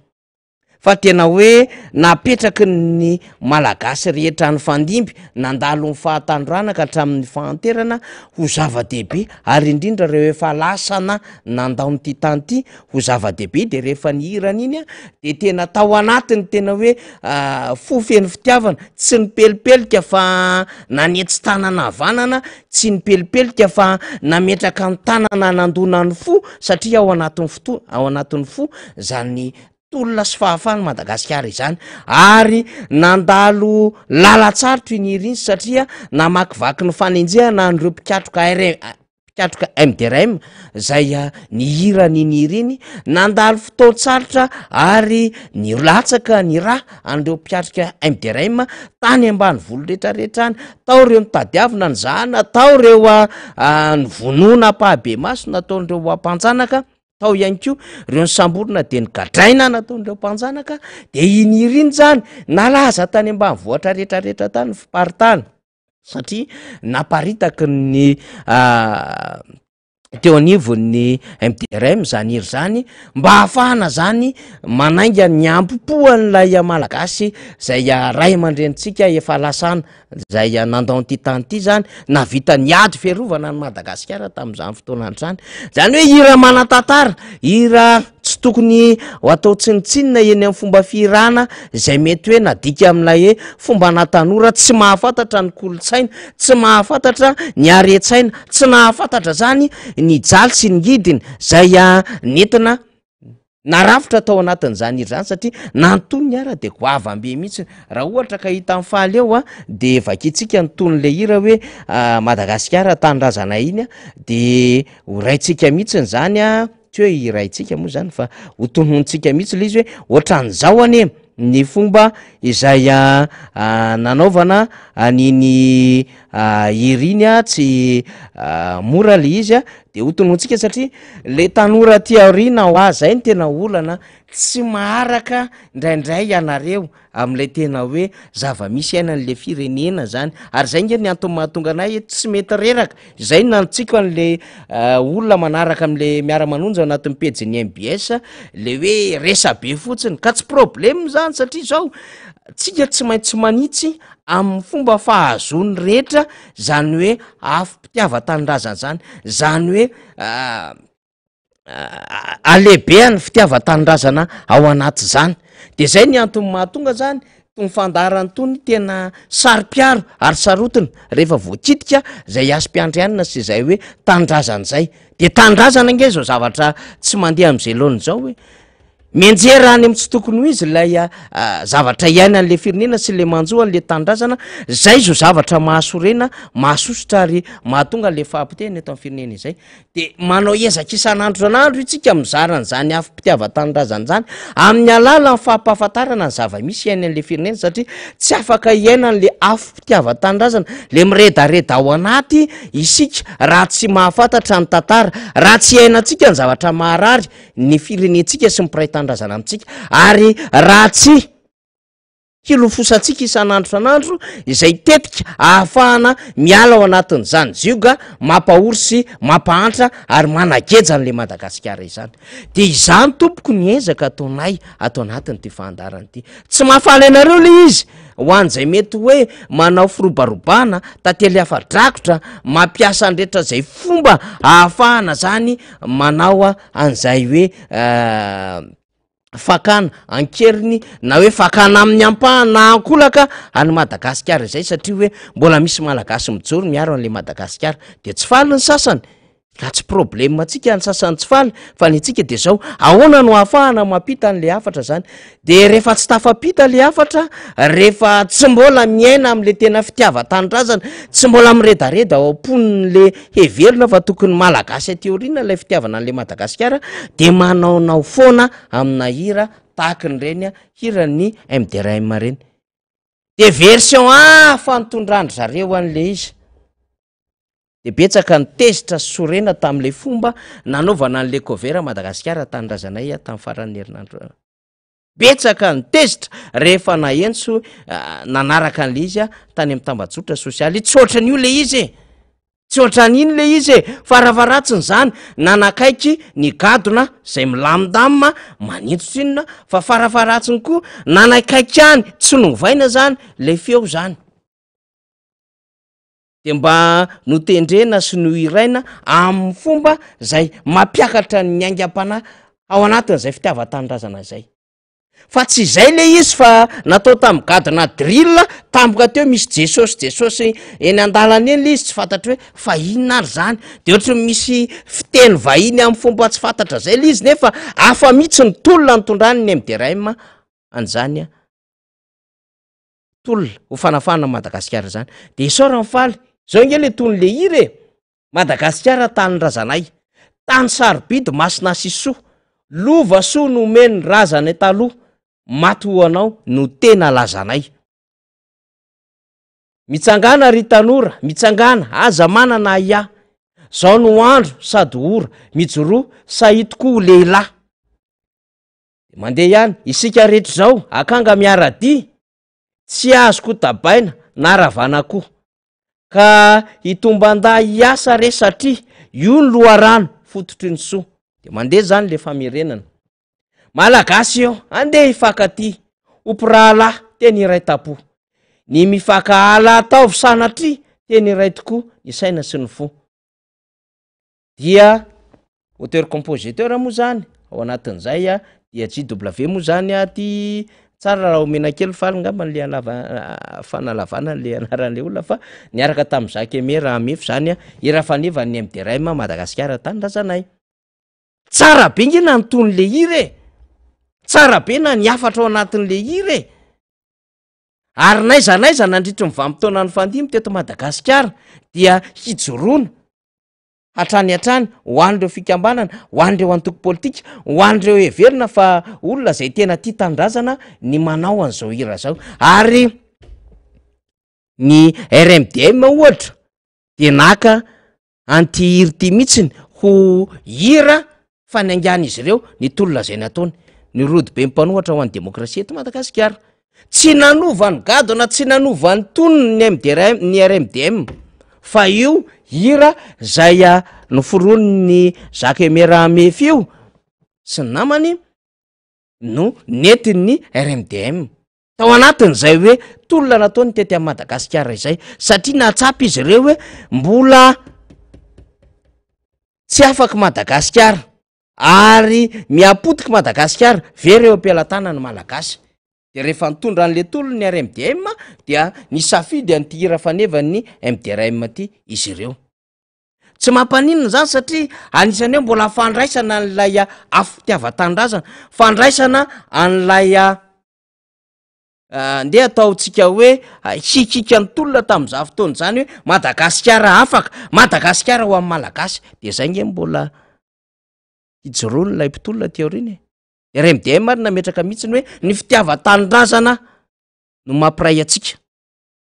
fa tena hoe napetraky ny malagasy rehetra ny fandimby nandalo ny fahatandroana ka hatramin'ny fahanterana ho zava-dehibe ary indrindra reo efa lasana nandaony ty tany ty ho zava-dehibe de rehefa ny hirany iny de tena tao anatiny tena hoe fo feny fitiavana tsy ny pelipelika fa nanetsy tanana havanana, tsy ny pelipelika fa nametraka ny tanana nandona ny fo satria ao anatin'ny fo zany olona sy fahafahany Madagasikara izany ary nandalo lalatsarotra iny hira iny satria namakivaky ny fanenjehana an'ireo mpikatroka MDRM zay ny hiran'iny hira iny nandalo fotoan-tsarotra ary ny latsaka ny raha an'ireo mpiatroka MDRM tany ambany volo rehetrarehetra any, tao reo nitadiavina ny zahana, tao reo ny vonona pahabe maso nataon'ireo ampanjanaka, tao ihany koa reo ny samborona de ny gadraina nataon'ireo mpanjanaka de iny hira iny zany nalaza tany ambany vohatra rehetrarehetra tany ny fiparitana satria naparitaky ny teo anivon'ny MDRM zany hira zany mba hahafahana zany manainga ny ampopoan'ilay malagasy zay ray aman-drenitsika efa lasana zay nandao ty tany ty zany navita niady fiarovana ny Madagasikara tamin'izany fotoana an'izany, zany hoe hira manan-tantara, hira tsy tokony ho atao tsinitsinina eny amin'ny fomba fihirana zay mety hoe nadika amin'ilay hoe fomba natanora tsy mahafantatra ny kolotsaina, tsy mahafantatra ny are-tsaina, tsy nahafantatra zany ny jaly sy ny ngidiny zay nentina narafitra tao anatin'izany iry zany satria nantony ny ara de goavambe mihitsy raha ohatra ka hita amin'ny faly eo a de vakitsika nytony le hira hoe Madagasikara tanindrazana iny a de horaintsika mihitsiny zany a tsy hoe iraintsika moa zany fa ho tonontsika mihitsy le izy hoe ohatran'izao anie ny fomba izay nanaovana aniny iriny a tsy mora le izy a de ho tonontsika satria le tanora ty aorina ho zay ny tena olana tsy maharaka indraindray ianareo am'le tena hoe zava-misy ainan'le firenena zany ary zay nge ny antony mahatonga anay tsy mety reraka zay nantsika an'le olona manaraka am'le miara-manonja ao anatin'ny pejiny MBS le hoe resa be fotsiny ka tsy problème zany satria zao tsika tsy maintsy manitsy amin'ny fomba fahazony rehetra zany hoe afim-pitiava-tanindrazana zany zany hoe alehibeany fitiava-tanindrazana ao anaty zany de zay ny antony mahatonga zany tony fandarany tony tena sary-piaro ary sarotiny rehefa voakitika zay asym-piandrianina sy zay hoe tanindrazana zay de tanindrazana nge zao zavatra tsy mandeha am'izay loany zao hoe mienjera any am tsy tokony ho izy lay zavatra iaina an'le firenena sy le manjoa an'le tanindrazana zay zo zavatra mahasorena mahasosotra ary mahatonga le fahampitehany eto amin'ny firenena izay de manao ezaka isan'andro san'andro itsika mizarany zany afim-pitiava-tanindrazana zany amin'ny alala ny fampahafantarana ny zava-misy iaina an'le firenena satria tsy afaka iaina an'le afim-pitiava-tanindrazana le miredareda ao anaty isika raha tsy mahafantatra ny tantara raha tsy iainantsika ny zavatra maharary ny firenentsika sy mipiray tanindrazana amitsika ary raha tsy hilofosantsika isan'andro san'andro izay tetika ahafahana miala ao anatin'izany zioga mampahory sy mampahantra ary manageja n'le Madagasikara izany de izany tompoko ny ezaka ataonay atao anatiny ty fandarany ty tsy mahafaly anareo le izy ho an'izay mety hoe manao firobarobana tantely hafa-drakotra mampiasa andrehetra zay fomba ahafahana zany manao an'izay hoe fakana ankeriny na hoe fakana amin'ny ampahana ankolaka any Madagasikara izay satria hoe mbola misy malagasy mijoro miaro an'le Madagasikara de tsy faly ny sasany ka tsy problème atsika ny sasany tsy faly fa ny atsika de zao ahoana no ahafahana mampita an'le hafatra zany de rehefa tsy tafapita le hafatra rehefa tsy mbola miaina am'le tena fitiava-tanindrazana tsy mbola miredareda ao am-pon'le heverina fa tokony malagasy ateorina lay fitiavana an'le Madagasikara de manaonao foana amina hira tahaka ny reny hirany MDRM reny de version hafa nitondrandry zareo an'le izy de betsaka ny tezitra sorena tam'le fomba nanaovana an'le cover Madagasikara tanindrazanay tamin'ny faran'ny herinandro betsaka ny tezitra rehefa nahenso nanaraka an'le izy tany amin'ny tambajotra sosialy tsy ohatran'io le izy tsy ohatran'iny le izy faravaratsiny zany nanakaiky ny gadona zay milamindamina manitsotra inona fa faravaratsiny koa nanakaiky any tsy novaina zany le feo zany de mba notendrena sy no iraina amin'ny fomba zay mampiakatra ny aingam-panahy ao anatin'izay fitiava-tanindrazana zay fa tsy zay le izy fa natao tamin'ny gadona drill tampoka teo misy jesosy eny andalana eny le izy tsy fantatra hoe fa inona ary zany de ohatra misy fiteny vahiny amin'ny fomba tsy fantatra zay le izy nefa afa mihitsy ny tolona nitondrany ny MDRM an'izany tolona ho fanafana Madagasikara zany de isaora mifaly zao nge le tony le hira Madagasikara tanindrazanay tany sarobidy masina sisoa lova soa no omeny razana taloha maty ho anao no tena lazanay mitsangana ry tanora mitsangana aza manana ia zao no andro sady ora mijoroa sahitoko ho lehilahy mandeha ihany isika rehetra zao akanga miarady tsy azoko tabaina na ravana koa ka hitomban-da hiasa re satria io ny loharano fototry ny soa de mandeha zany le famerenana malagasy eo andeha hifankaty ompirahalahy teny iray tapo ny mifakahala ataovy sanatria teny iray tokoa ny saina sy ny fo dia auteur compositeur moa zany ao anatin'izay dia JW moa zany ty tsara raha omena kely faly ngamba le fanalavana le anaran'le olona fa niaraka tamin'ny Jacques Aimé raha mefy zany ira fanevany MDRM Madagasikara tanindrazanay tsara be ngena ny tony le hira tsara be na ny afatra ao anatin'le hira e. Ary naizanaiza nandritra ny vanim-potoana ny fandimy teto Madagasikara dia hijoroana hatrany ho an'ireo fikambanana, ho an'ireo antoko politika, ho an'ireo heverina fa olona zay tena tia tanindrazana ny manao an'izao hira zao. Ary ny RMDM ohatra de naka anty hira ty mihitsiny ho hira fanaingana izy ireo ny tolona zay nataony ny rody be mpanohatra ho an'ny demokrasia eto Madagasikara. Tsy nanova ny gado na tsy nanova ny tonony ny RMDM fa io hira zay noforony ny Jacques Emeramefy io sy ny namany no nentin'ny RMDM tao anatin'izay hoe tolona nataony tety amin'ny Madagasikara izay, satria nahatsapy izy ireo hoe mbola tsy afaka Madagasikara ary miapotika Madagasikara very eo am-pelantanany malagasy. De rehefa nitondra an'le tolony ny RMDM dia nisafidy an'ity hira fanevany MDRM ty izy ireo. Tsy mampaninona zany satria anisany hoe mbola fandraisana an'ilay afo-pitiava-tanindrazana, fandraisana an'ilay ndeha ataotsika hoe hikika ny tolona tamin'izao fotoana zany hoe Madagasikara afaka, Madagasikara ho amin'ny malagasy. De zay nge mbola hijoroany ilay mpitolona ty aoriny. RMDM ary nametraka mihitsiny hoe ny fitiava-tanindrazana no mampiray atsika.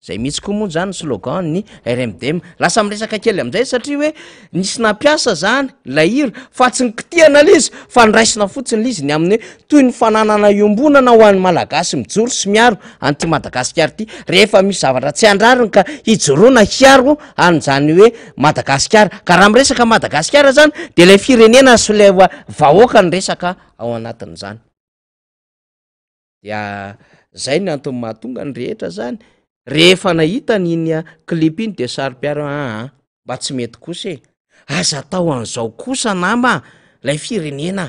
Zay mihitsy koa moa zany slogan ny RMDM. Lasa miresaka kely amin'izay satria hoe nisy nampiasa zany lay hira fa tsy nikitiana lizy fa niraisina fotsiny lizy ny amin'ny toy ny fananana iombonana ho an'ny malagasy mijoro sy miaro an'ty Madagasikara ty. Rehefa misy zavatra tsy andrariny ka hijoroana hiaro an'izany hoe Madagasikara. Ka raha miresaka Madagasikara zany de lay firenena sy lay vahoaka ny resaka ao anatin'izany. Dia zay ny antony mahatonga ny rehetra zany rehefa nahita n'iny clip iny de sary-piaro mba tsy mety kosa e, aza tao an'izao kosa nama lay firenena.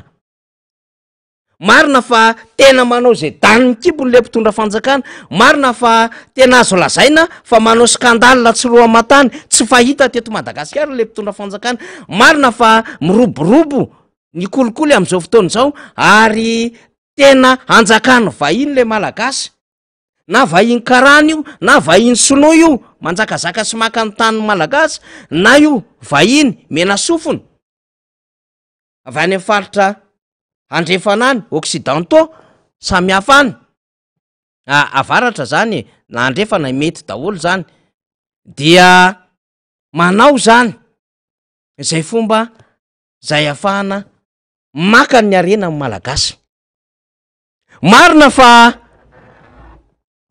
Marina fa tena manao zay daniny kibony le mpitondra fanjakana, marina fa tena azo lazaina fa manao skandale tsy roa matany tsy fahita teto Madagasikara le mpitondra fanjakana, marina fa miroborobo ny kolikoly am'izao fotoana zao ary tena anjakany vahiny le malagasy, na vahiny karana io na vahiny sinoa io manjakazaka sy maka ny tany malagasy, na io vahiny mena sofony avy any amin'ny faritra andrefanany occidentaux samy hafa any avaratra zany na andrefana mety daholo zany, dia manao zany zay fomba zay afahana maka ny arena amin'ny malagasy. Marina fa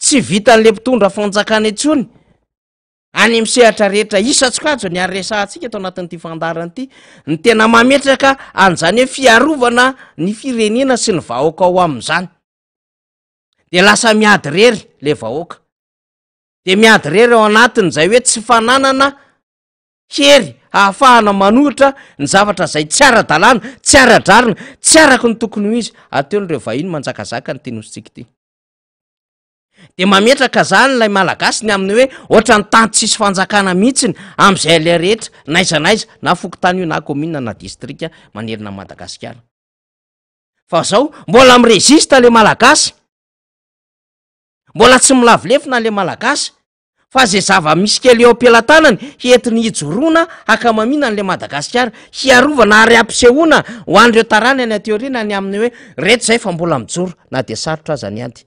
tsy vitan'le mpitondra fanjakana etsony any amin'ny sehatra rehetra isa-tsokajo ny ary resahantsika eto anatin'ity fandarana ity ny tena mametraka an'izany hoe fiarovana ny firenena sy ny vahoaka ao amin'izany. De lasa miady rery le vahoaka, de miady rery ao anatin'izay hoe tsy fananana hery ahafahana manohitra ny zavatra zay tsy ara-dalàna, tsy ara-drarina, tsy araka ny tokony ho izy ateon'ireo vahiny manjakazaka ny tenositsika ity. De mametraka zany lay malagasy ny amin'ny hoe ohatra ny tany tsisy fanjakana mihitsiny am'izay le rehetra naizanaiza na fokotany io na komina na distrika manerina Madagasikara. Fa zao mbola miresista le malagasy, mbola tsy milavilefina le malagasy fa zay zava misy kely eo am-pelantanany entiny hijoroana akamamina an'le Madagasikara, hiarovana ary ampisehoana ho an'ireo tarany any ateoriana ny amin'ny hoe reto zay fa mbola mijoro na de sarotra aza ny ady.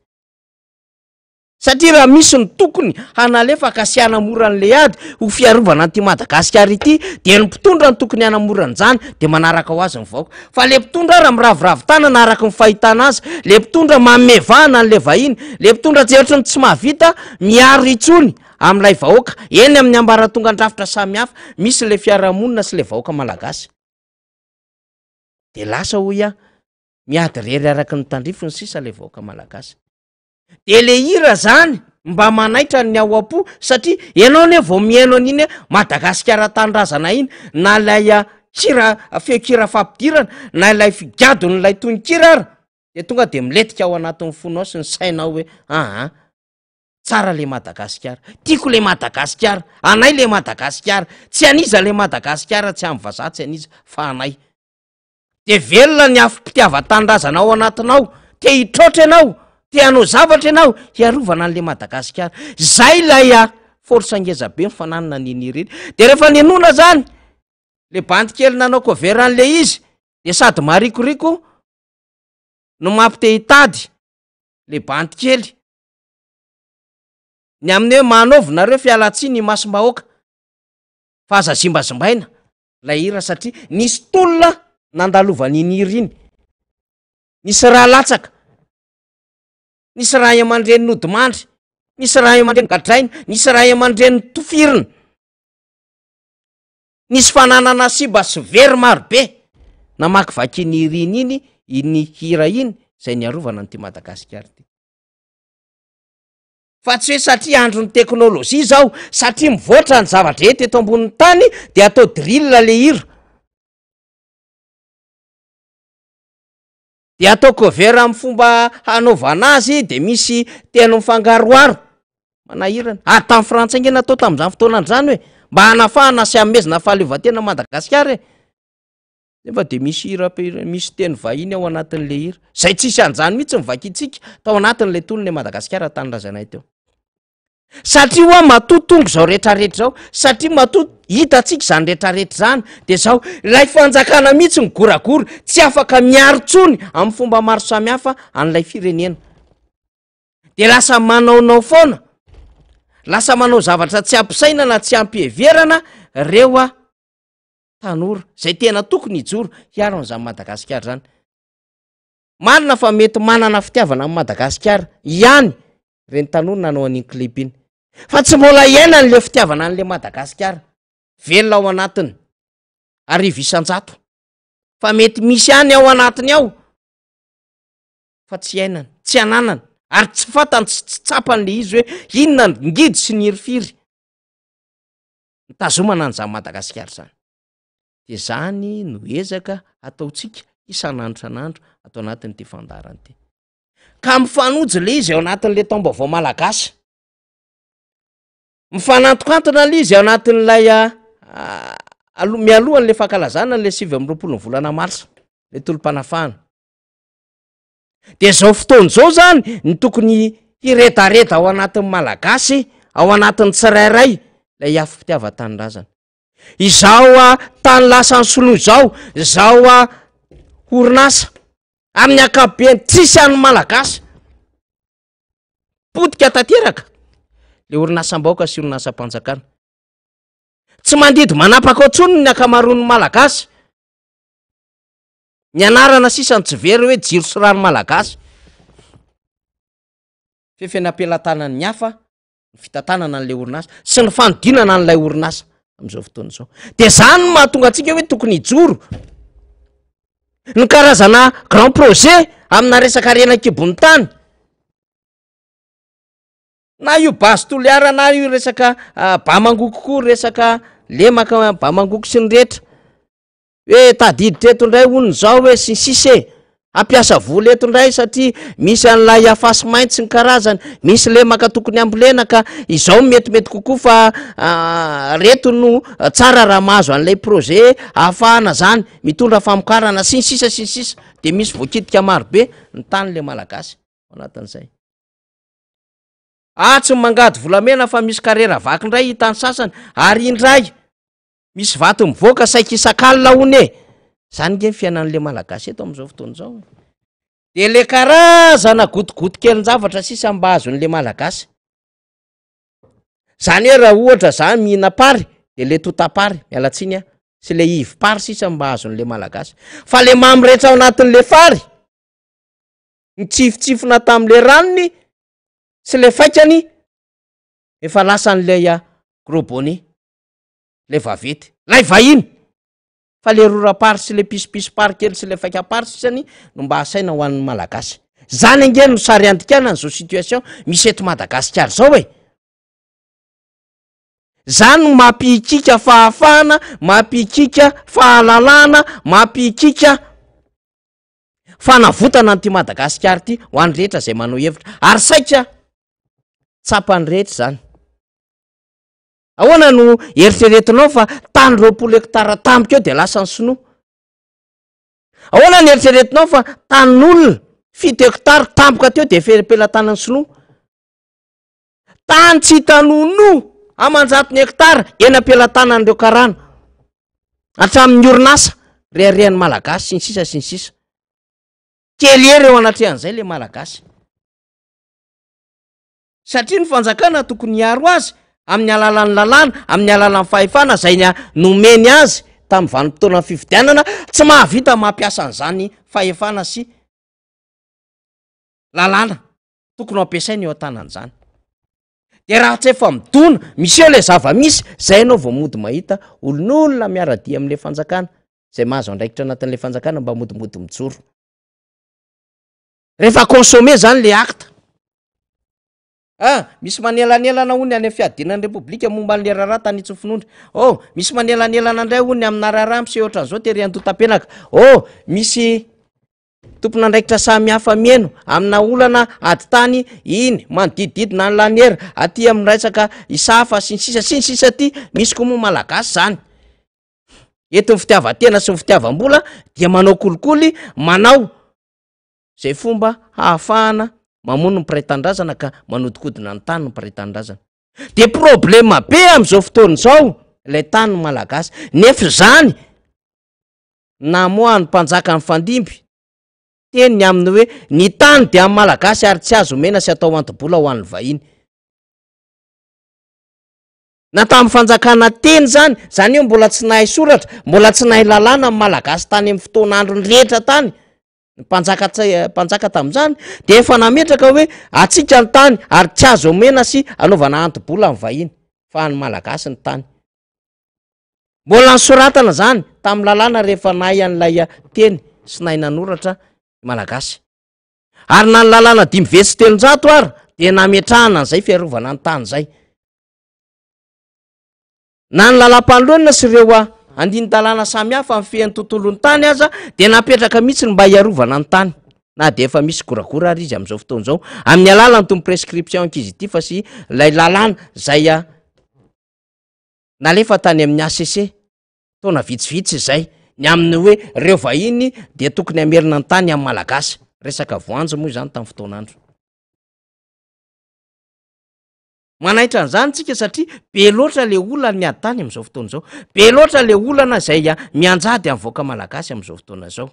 Satria raha misy ny tokony hanalefa ka sy hanamora an'le ady ho fiarovana an'ity Madagasikara ity de ny mpitondra ny tokony hanamora an'izany de manaraka ho azy ny vahoaka. Fa le mpitondra raha miravoravo tanana araka ny fahitana azy, le mpitondra mamevahana an'le vahiny, le mpitondra tsy ohatrany tsy mahavita miaro itsony amin'ilay vahoaka eny amin'ny ambaratonga andrafitra samy hafa, misy le fiarahamonina sy le vahoaka malagasy. De lasa hoy miady rery araka ny tandrifony sisa le vahoaka malagasy. De le hira zany mba manaitra ny ao am-po satria ianao ne vao mihaino an'iny Madagasikara tanindrazana iny na lay kira feokira fampidirana na ilay figadon'ilay tononkira ara de tonga de miletika ao anatin'ny fonao sy ny sainao hoe tsara le Madagasikara, tiako le Madagasikara, anay le Madagasikara, tsy aniza le Madagasikara, tsy amin'ny vazaha tsy aniza fa anay. De velona ny afo-pitiava-tanindrazana ao anatinao, te hitrotra ianao, te hanao zavatra ianao, hiarovana an'le Madagasikara. Zay lay forsa ngeza be mifananana nini ireny. De rehefa nenona zany le bandy kely nanao koveran'le izy, de sady marikoriko no mampite hitady le bandy kely ny amin'ny hoe manaovinareo fialatsiny masom-bahoaka fa aza zimbazimbaina lay hira, satria nisy tolona nandalovany hira iny, nisy raha latsaka, nisy raha aman-dreny nodimandry, nisy raha aman-dreny gadraina, nisy raha aman-dreny tofirina, nisy fananana siba sy very marobe namakivaky iny hira iny, iny hira iny zay niarovana an'ity Madagasikara ty. Fa tsy hoe satria andron'ny teknôlôjia zao, satria mivoatra ny zavatra eto ambonin'ny tany de atao drill le hira, de atao cover amin'ny fomba hanaovana azy, de misy teny mifangaroaro manahirana. Tamin'ny frantsay ngena atao tamin'izany fotoanan'izany hoe mba hanafahana sy hamezina fahaleovantena Madagasikara nefa de misy hira misy teny vahiny ao anatin'le hira zay tsisy an'izany mihitsy mivakitsika tao anatin'le tolon'le Madagasikara tany lazanay teo. Satria hoa matotongo zao rehetrarehetra zao, satria matoto hitatsika zany rehetrarehetra zany, de zao lay fanjakana mihitsy ny goragora tsy afaka miaro tsony amin'ny fomba maro samihafa an'ilay firenena, de lasa manaonao foana, lasa manao zavatra tsy ampisaina na tsy ampiheverana reo tanora zay tena tokony hijoro hiaro an'izany Madagasikara zany. Marina fa mety manana fitiavana amin'ny Madagasikara ihany reny tanora nanao an'iny clip iny, fa tsy mbola iaina n'le fitiavana an'le Madagasikara velona ao anatiny arivo isan-jato, fa mety misy ihany ao anatiny ao fa tsy iainany, tsy ananany, ary tsy fantany, tsy tsapan'le izy hoe inona ngidy sy nirifiry nitazomana an'izany Madagasikara zany. De zany no ezaka ataotsika isan'andro san'andro atao anatin'ity fandarana ty, ka mifanojo le izy ao anatin'le taom-baovao malagasy, mifanantokantona le izy ao anatin'lay mialohan'le fankalazana le 7 ny volana marsa le tolom-panafahana. De zao fotoana zao zany ny tokony hiredareda ao anatin'ny malagasy, ao anatin'ny tsirairay lay afo fitiavan-tanindrazana. Izao tany lasa ny soloa zao orinasa amin'ny ankapobeny tsisy an'ny malagasy potika tanteraka, le orinasam-bahoaka sy orinasam-panjakana tsy mandidy manapaka ao tsony ny akamaroan'ny malagasy, ny anarana sisany tsy very hoe jiro sy rano malagasy, fefenam-pelantanany hafa ny fitantanana an'le orinasa sy ny fanodinana an'ilay orinasa am'izao fotoana zao. De zany no mahatonga antsika hoe tokony hijoro ny karazana grand projet amina resaka renan-kibon'ny tany, na io basy toliara, na io resaka bamangoko koa, resaka lemaka bamangoko sy ny rehetra, hoe tadiditra eto indray hono zao hoe sisise ampiasa vola eto indray satria misy an'lay afasy mainty sy ny karazany, misy lemaka tokony ambolena ka izao metimety kokoa fa reto no tsara raha mahazo an'ilay projet ahafahana zany mitondra famokarana sy ny sisa, de misy voakitika marobe ny tanyle malagasy anatin'izay. Tsy mangady volamena fa misy karera vaky indray hitany sasany, ary indray misy vato mivoaka saika isan-kalina hone, zany nge ny fiainan'le malagasy eto am'izao fotoana zao. De le karazana gotigoty kelin-javatra sisa mba azon'le malagasy, zany hoe raha ohatra zany mihina pary de le tota-pary mialatsiny sy le ivy-pary sisa mba azon'le malagasy, fa le mamy rehetra ao anatin'le fary nitsifitsifona tam'le ranony sy le faikany efa lasan'le gros bonnet, le vavety, lay vahiny, fa le rora-pary sy le pisipisy pary kely sy le faika-pary sisany no mba asaina ho an'ny malagasy. Zany ange no sary andikana n'izao situation misy eto Madagasikara zao e. Zany no mampikika fahafahana, mampikika fahalalana, mampikika fanavotana an'ity Madagasikara ty ho an'ny rehetra zay manao hevitra, ary saika tsapany rehetra zany. Ahoana no eritreretinao fa tany 20 hektara tampoka eo de lasa ny sinoa? Ahoana no eritreretinao fa tanin'olona 7 hektara tampoka teo de fepelatana ny sinoa. Tany tsy tanono amanjatony hektara eny am-pelatanan'ireo karana hatramin'ny orinasa reharehan'ny malagasy sy ny sisa kely eo anatrehan'izay le malagasy satria ny fanjakana tokony hiaro azy amin'ny alalan'ny lalàna, amin'ny alalan'ny fahefana zay nomeny azy tamin'ny vanim-potoana fifidianana, tsy mahavita mampiasa an'izany fahefana sy lalàna tokony ampiasaina eo an-tanan'izany. De raha tsy efa midona misy eo le zava-misy zay ianao vao mody mahita olon'olona miaradia amin'le fanjakana zay mahazo andraikitra anatin'le fanjakana mba modimody mijoro. Rehefa consommer zany le acte. Misy manelanelana hony any fiadinan'ny repoblika momba an'le raharaha tany Tsofinondry. Misy manelanelana indray hony amina raharaha misy ohatra an'izao tery Antotapenaka. Misy tompon'andraikitra samy hafa mieno amina olana ady tany iny manodididina ny lanera aty amin'ny resaka isafa sy ny sisa ty misy koa moa malagasy zany. Eto ny fitiavan-tena sy ny fitiavam-bola dia manao kolikoly, manao zay fomba hahafahana mamono ny mpiray-tandrazana ka manodikodina ny tany ny mpiray-tandrazana. De problema be amin'izao fotoana izao ilay tany malagasy, nefa zany namoahan'ny mpanjaka ny fandimby teny aminy hoe ny tany dia amin'ny malagasy ary tsy azo mena sy atao antobola ho an'ny vahiny. Na tamin'ny fanjakana teny zany io mbola tsy nahay soratra, mbola tsy nahay lalàna amin'ny malagasy tany amin'ny fotoan'androny rehetra tany mpanjaka tamin'izany de efa nametraka hoe atsika ny tany ary tsy azo mena sy anaovana antobola amin'ny vahiny fa ny malagasy ny tany. Mbola nisoratana zany tamin'ny lalàna rehefa nahay an'ilay teny sy nahay nanoratra malagasy. Ary na ny lalàna 5,300 ary de nametrahana an'izay fiarovana ny tany zay. Na ny lalam-panoloana sy ireo andini-dalàna samy hafa amin'ny fean'ny tontolon'ny tany aza de napetraka mihitsy ny mba hiarovana ny tany. Na de efa misy goragora ary izy amin'izao fotoana izao amin'ny alalan'ny tomy prescription inquisitif sy lay lalàna zay nalefa tany amin'ny ACC taona vitsivitsy zay ny amin'ny hoe reo vahiny de tokony hamerina ny tany amin'ny malagasy. Resaka voanjo moa izany tamin'ny fotoan'andro. Manaitra an'izany tsika satria be loatra le olana miady tany amin'izao fotoana izao. Be loatra le olana zay mianjady amin'ny voaka malagasy amin'izao fotoana izao.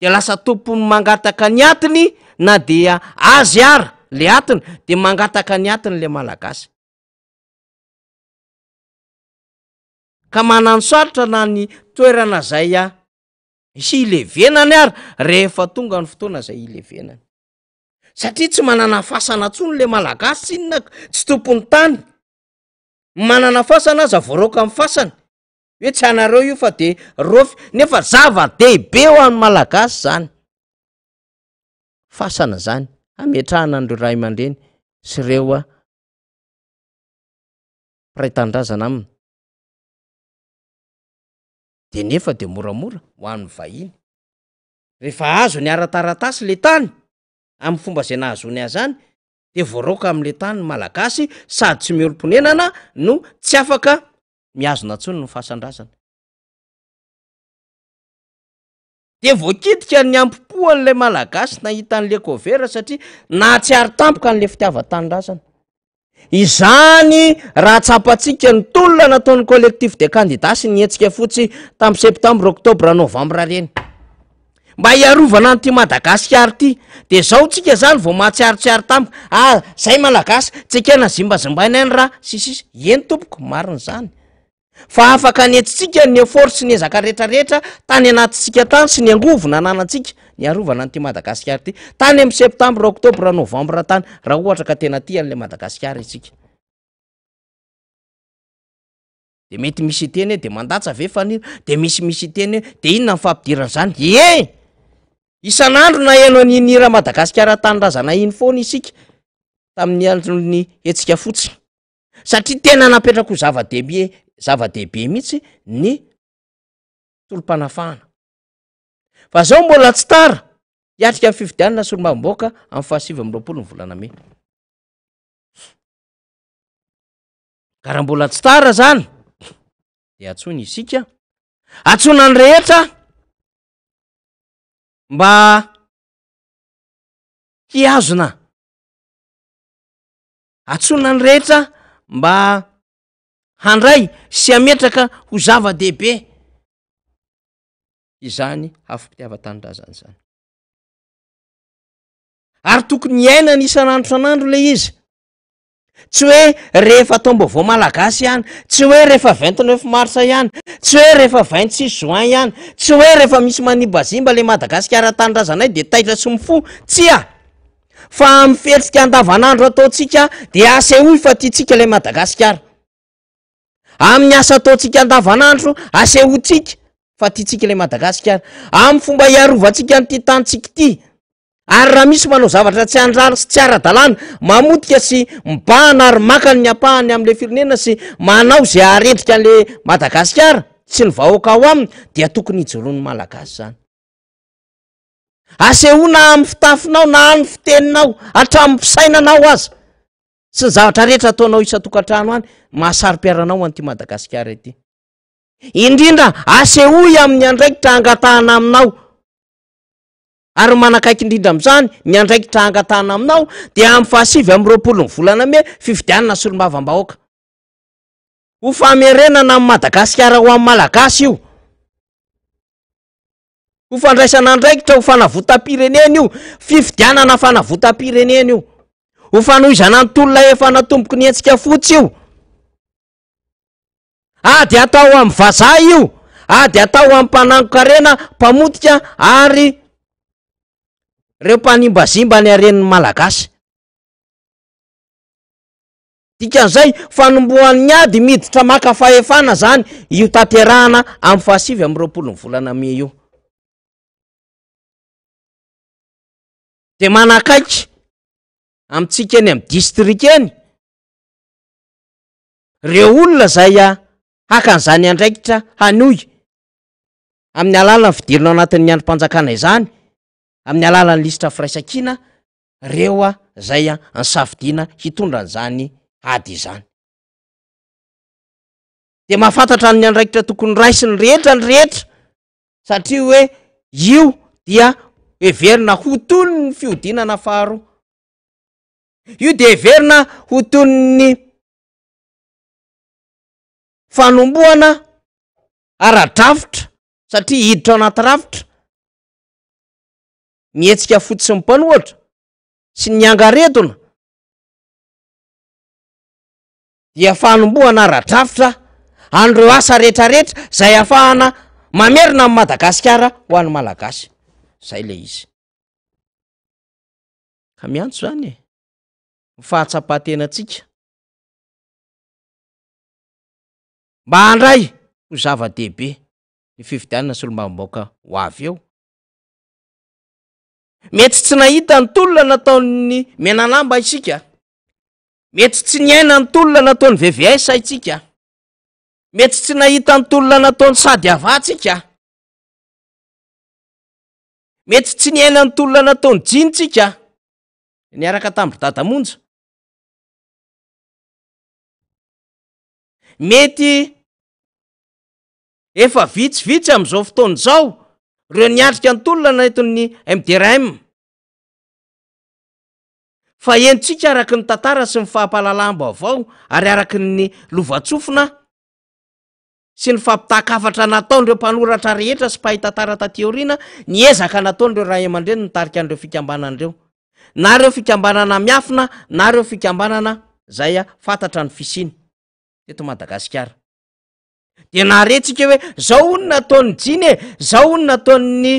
De lasa tompony mangataka ny atiny na dia azy ara le atiny de mangataka ny atiny le malagasy. Ka manano sarotra na ny toerana zay sy ilevenany ary rehefa tonga ny fotoana zay ilevenany. Satria tsy manana fasana tsony le malagasy inona tsy tompony tany. Manana fasana aza voaroka amin'ny fasany. Hoe tsy anareo io fa de rofy nefa zava-dehibe ho an'ny malagasy zany. Fasana zany ametrahana an'ireo ray aman-dreny sy ireo mpiray-tandrazana aminy. De nefa de moramora ho an'ny vahiny. Rehefa azo ny ara-taratasy le tany amin'ny fomba izay nahazony azy zany de voaroka amin'le tany malagasy sady tsy miolom-ponenana no tsy afaka miazona tsony ny fasan-drazana. De voakitika ny ampopoan'le malagasy nahita an'le kovera satria nahatsiaro tampoka an'le fitiavan-tany-drazana. Izany raha tsapatsika ny tolona nataon'ny collectif de candidats sy nietsika fotsy tamin'ny septambra, oktobra, novambra reny. Mba hiarovana an'ity Madagasikara ty. De zao tsika zany vao mahatsiarotsiaro tampoka. Zay malagasy tsika na zimbazimbaina any raha sisy. Eny tompoko marina zany. Fa afaka netsitsika ny effort sy ny ezaka rehetrarehetra tany anatintsika tany sy ny angovo nananantsika ny arovana an'ity Madagasikara ty. Tany amin'ny septambra, oktobra, novambra tany raha ohatra ka tena ty an'le Madagasikara itsika. De mety misy teny de mandatsa ve faniro, de misy teny de inona ny fampidirana zany? Isan'andro na eno aninira Madagasikara tany-drazana iny foana isika tamin'ny andron'ny hetsika fotsy. Satria tena napetrako zava-dehibe mihitsy ny tolom-panafahana. Fa zao mbola tsy tara hiatrika amin'ny fifidianana sy olom-bavam-baoaka amin'ny 27 volana May. Ka raha mbola tsy tara zany de atsony isika, atsona ny rehetra mba hiazona atsona ny rehetra mba handray sy ametraka ho zava-dehibe izany afo-pitiava-tanindrazana zany ary tokony iaina ny isan'andro san'andro le izy tsy hoe rehefa ataom-baovao malagasy ihany, tsy hoe rehefa 29 marsa ihany, tsy hoe rehefa 26 juin ihany, tsy hoe rehefa misy manibazimba le Madagasikara tanindrazanay de taitra sy mifo, tsia fa mifetsika andavanandro ataotsika de aseho ifatytsika le Madagasikara amin'ny asa ataotsika andavanandro asehotsika fa tiatsika le Madagasikara amin'ny fomba hiarovantsika nyty tantsika ty ary raha misy manao zavatra tsy andraro sy tsy ara-dalàna mamotika sy mibahana ary makany ny ampahany am'le firenena sy manao zay arendrika an'le Madagasikara sy ny vahoaka ao aminy dia tokony hijoroan'ny malagasy zany asehoana amin'ny fitafinao na amin'ny fiteninao hatramin'ny fisainanao aza sy ny zavatra rehetra ataonao isan-tokantrano any mahasaro-piaranao an'ity Madagasikara ity indrindra asehoy amin'ny andraikitra angatahana aminao ary manakaiky indrindra am'izany ny andraikitra angatahana aminao dia amin'ny 27 ny volana me fifidianana solombavam-bahoaka ho famerenana amin'ny Madagasikara ho amin'ny malagasy io ho fandraisana andraikitra ho fanavotam-pirenena io fifidianana fanavotam-pirenena io ho fanohizana ny tolona efa natomboky ny hetsika fotsy io ady atao amin'ny vazaha io ady atao amin'ny mpanango-karena mpamotika ary reo mpanimbazimba ny aren'ny malagasy dikan'izay fanombohan'ny ady miditra maka fahefana zany io tanterahana amin'ny 27 ny volana me io de manakaiky amitsika eny amin'ny distrika eny reo olona zay hakan'izany andraikitra hanohy amin'ny alalan'ny fidirina anatin'ny androm-panjakana izany amin'ny alalan'ny lisitra firaisan-kina reo zay ny safidiana hitondra an'izany ady izany de mahafantatra ny andraikitra tokony raisiny rehetra ny rehetra satria hoe io dia heverina ho tony ny fiodinana faharoa io de heverina ho tony ny fanombohana ara-drafitra satria hiditra ao anaty rafitra mihetsika fotsy ny mpanohatra sy ny angaredona dia fanombohana ara-drafitra an'ireo asa rehetrarehetra zay ahafahana mamerina amin'ny Madagasikara ho an'ny malagasy zay le izy ka miantso zany ny fahatsapahan-tenatsika mba handray ho zava-dehibe ny fifidianana solombavam-bahoaka ho avy eo mety tsy nahita ny tolona nataon'ny menanamba isika mety tsy niaina ny tolona nataon'ny VVS itsika mety tsy nahita ny tolona nataon'ny sady avatsika mety tsy niaina ny tolona nataon'ny jinitsika niaraka tamin'ny dadamonja mety efa vitsivitsy am'izao fotoana izao reo niatrika ny tolona naeton'ny MDRM fa entsika araky ny tantara sy ny fahampahalalam-baovao ary araky ny lovatsofina sy ny fampitahakafatra nataon'ireo mpanoratra rehetra sy mpahi-tantara taty aoriana niezaka nataon'ireo ray aman-dreny nitarika an'ireo fikambanan'ireo na reo fikambanana miafina na reo fikambanana zay fantatra ny fisiny teto Madagasikara de naharentsika hoe zao ony nataon'ny jiny zao ony nataon'ny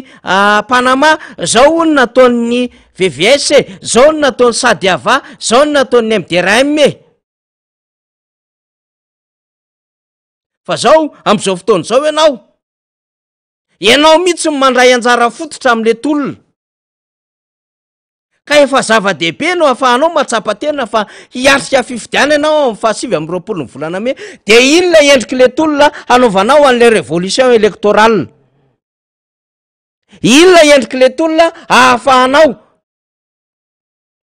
Panama zao ony nataon'ny VVS zao ony nataon'ny sady ava zao ony nataon'ny MDRM fa zao am'izao fotoana zao ianao mihitsy mandray anjara fototra am'le tolona ka efa zava-dehibe no ahafahanao matsapa-tena fa hiatrika fifidiana ianao amin'ny 27 ny volana me de iny la endriky le tolona hanaovanao an'le révolution électorale iny la endriky le tolona ahafahanao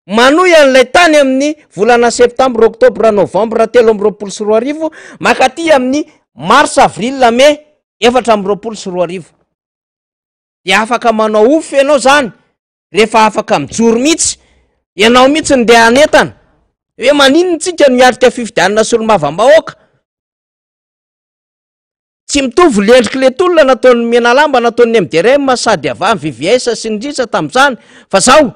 manohy an'ilay tany amin'ny volana septambra oktobra novambra 13 makaty amin'ny mars avril me 4 20 dia afaka manao ofy ianao zany rehefa afaka mijoro mihitsy ianao mihitsy ny deha anetana hoe maninona tsika no miarika fifidianana solombavam-bahoaka tsy mitovy lendriky le tolona nataony mena lamba nataony MDRM sady avy VVS sy ny risa tamin'izany fa zao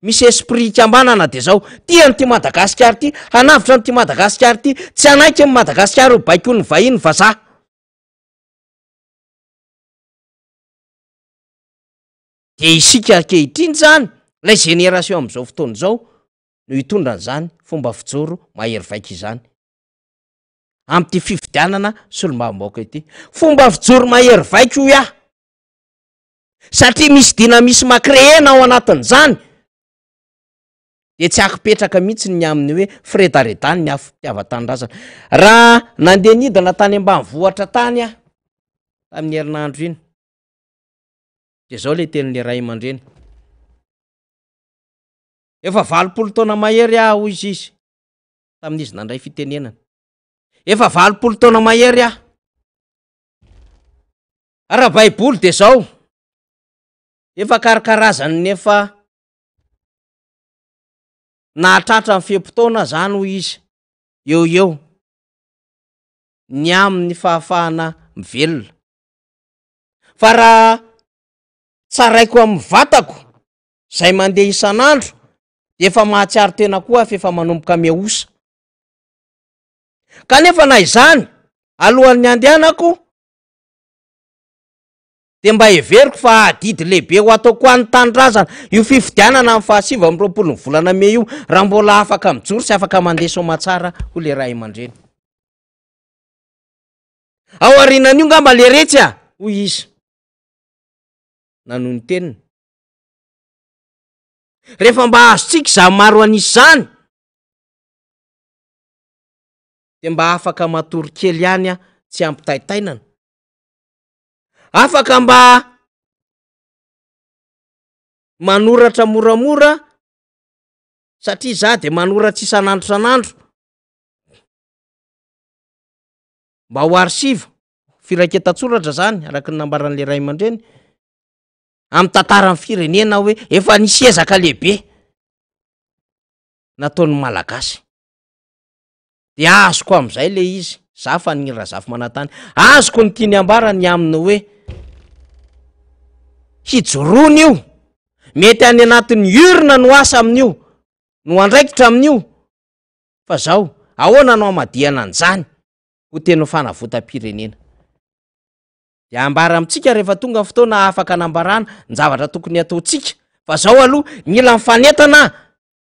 misy esprit kambanana de zao tiany ty Madagasikara ty hanavitra ny ty Madagasikara ty tsy anaiky ny Madagasikara ho baiko ny vahiny vazaha de isika ankehitriny zany lay génération am'izao fotoana zao no hitondra zany fomba fijoro mahery vaika izany am'ty fifidianana solombavam-bahoaka ity fomba fijoro mahery vaika io iah satria misy dinamisy macréena ao anatin'izany de tsy akipetraka mihitsy ny aminy hoe fredaredany ny afitiava-tanindrazana raha nandeha nidana tany ambanivohatra tany ah tamin'ny herinandro iny de zao le tenin'le ray aman-dreny efa 20 taona mahery ah hoy izy tamin'izy nandray fitenenana efa 20 taona mahery ah raha baiboly de zao efa karakarazany nefa nahatratra ny fepotona zany hoy izy eo ny amin'ny fahafahana mivelona fa raha tsaraiko amin'ny vatako zay mandeha isan'andro de efa mahatsiaro tena koa efa manomboka miaosa kanefa na izany alohan'ny andehanako de mba heveriko fa adidy lehibe ho ataoko an'ny tanindrazana io fifidianana amin'ny 27 ny volana May io raha mbola afaka mijoro sy afaka mandeha somatsara ho le ray aman-dreny ao arinan'io ngamba le retsy a hoy izy nanohy ny teniny rehefa mba azotsika za maro anisy zany de mba afaka matory kely ihany a tsy ampitaitainana afaka mba manoratra moramora satria za de manoratra isan'andro san'andro mba ho arsiva firaketan-tsoratra zany araka ny nambaran'le ray aman-dreny amin'ny tantaran'ny firenena hoe efa nisy ezaka lehibe nataon'ny malagasy de azoko am'izay le izy za fa ny razafy manatany azoko ny tiany ambarany aminy hoe hijoroany io mety any anatin'ny urina no asa amin'io no andraikitra amin'io fa zao ahoana no amadiana an'izany ho teny fanavotam-pirenena de ambara amitsika rehefa tonga fotoana afaka nambarana ny zavatra tokony ataotsika fa zao aloha mila mifanetana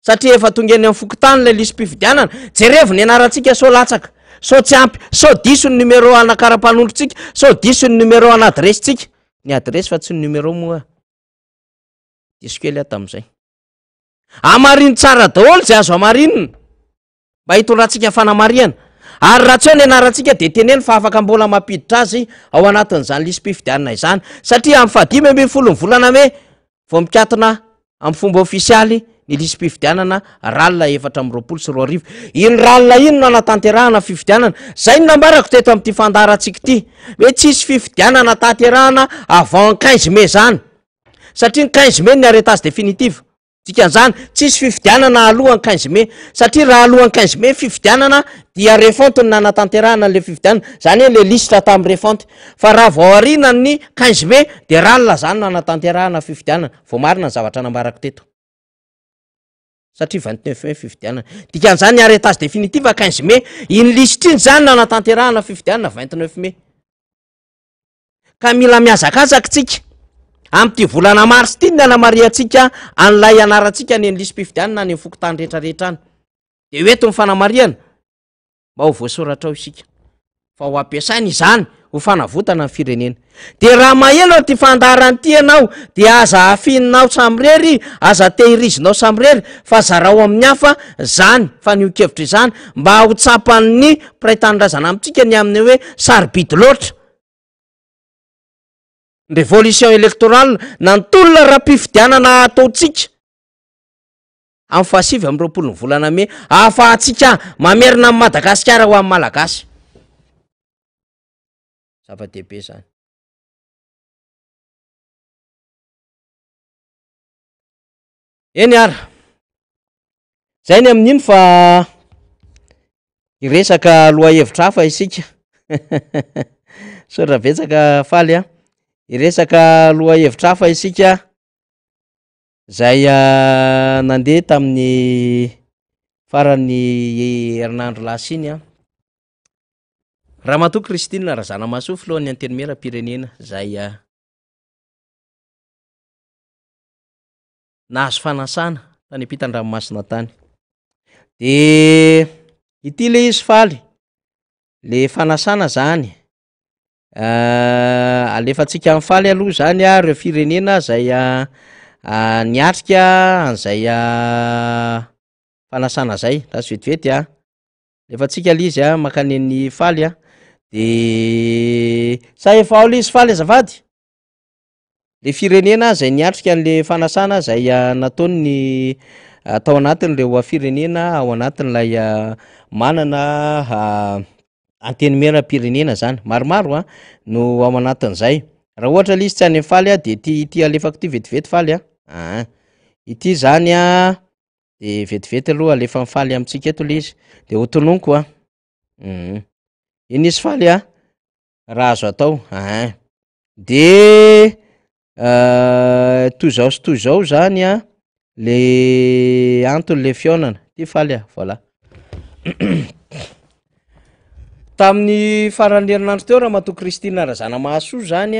satria efa tonga eny amin'ny fokotany le lisym-pifidianana jerevo ny anarantsika so latsaka so tsy ampy so diso ny numero anakara-panondrotsika so diso ny numero ana adresitsika ny adresy fa tsy ny numero moa diso kely tam'izay amariny tsara daholo zay azo amarinina mba hitondrantsika fanamariana ary raha tsy hoe ny anarantsika de teneny fa afaka mbola mampiditra azy ao anatin'izany lisym-pifidianana izany satria amin'ny 15 volana May vao mikatona amin'ny fomba ofisialy ny lisym-pifidianana ralina 420 iny ralina iny no anatanterahana fifidianana zay ny nambarako teto amin'ity fandarantsika ity hoe tsisy fifidianana tanterahana avant 15 May zany satria ny 15 May ny arretage définitive dikan'izany tsisy fifidianana alohan'ny 15 May satria raha alohan'ny 15 May fifidianana dia refonte ny nanatanterahana le fifidianana zany hoe le lisitra tamin'ny refonte fa raha vao arina ny 15 May de ralina zany nanatanterahana fifidianana vao marina ny zavatra nambarako teto satria 29 May fifidianana dikan'izany ny arretage définitive 15 May iny lisitra iny zany nanatanterahana fifidianana 29 May ka mila miazakazaka tsika am'ty volana mars ty ny anamariantsika an'lay anarantsika ny lisym-pifidianana ny fokotany rehetrarehetra any de hoeto ny fanamariana mba ho voasoratra ao isika fa ho ampiasaina izany ho fanavotana ny firenena de raha maheno ty fandarany ty ianao de aza afininao samyrery aza tehirizinao samyrery fa zarao amin'ny hafa zany fa niokevitra izany mba ho tsapan'ny mpiray-tanindrazana amitsika ny amin'ny hoe sarobidy loatra révolution électorale nantolona raha-pifidianana ataotsika amin'ny 27 volana May ahafahantsika mamerina amin'ny Madagasikara ho amin'ny malagasy zava-dehibe zany Eny ara, zay ny amin'iny fa iresaka loha hevitra hafa isika. Sodra betsaka faly a, iresaka loha hevitra hafa isika zay nandeha tamin'ny faran'ny herinandro lasiny a. Ramatoa Kristina Razanamahasoa filohan'ny antenimieram-pirenena zay nahazo fanasana tany ampitan-dranomasina tany. De ity le izy faly, le fanasana zany alefatsika amin'ny faly aloha zany reo firenena zay niatrika an'izay fanasana zay, rasy vetivety lefatsika le izy mankany faly de sa efa ao le izy faly azafady, le firenena zay niatrika an'le fanasana zay nataony atao anatin'ireo firenena ao anatin'ilay manana antenimieram-pirenena zany, maromaro no ao anatin'izay. Raha ohatra le izy tsy any amin'ny faly de ity alefako ity vetivety faly ity zany de vetivety aloha alefa mifaly amintsika eto le izy, de hotononiko iny izy faly raha azo atao de toy zao sy toy zao zany le antony le fionana ty faly voilà. Tamin'ny faran'ny herinandro teo Ramatoa Kristina Razanamahasoa zany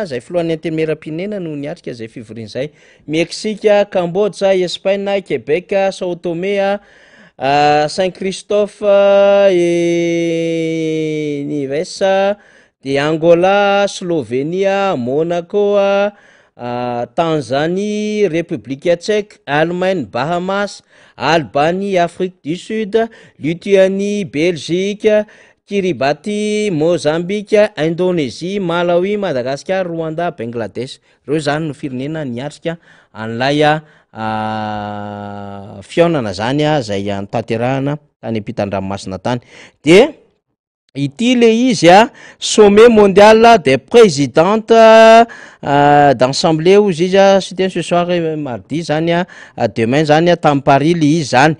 zay filohan'ny antenimieram-pirenena no niatrika zay fivorian'izay. Meksika, Kambodja, Espagne, Quebec, Sao Tomé, Saint-Christophe et Neves, de Angola, Slovenia, Monaco, Tanzanie, République tchèque, Allemagne, Bahamas, Albanie, Afrique du Sud, Lituanie, Belgique, Kiribati, Mozambique, Indonésie, Malawi, Madagascar, Rwanda, Bangladesh. Reo zany no firenena niatrika an'ilay fionana zany zay nitanterahana tany ampitan-dranomasina tany. De ity le izy sommet mondial des présidentes d'assemblée ozy izy c'était ce soir mardi zany demain zany tamin'ny Paris le izy zany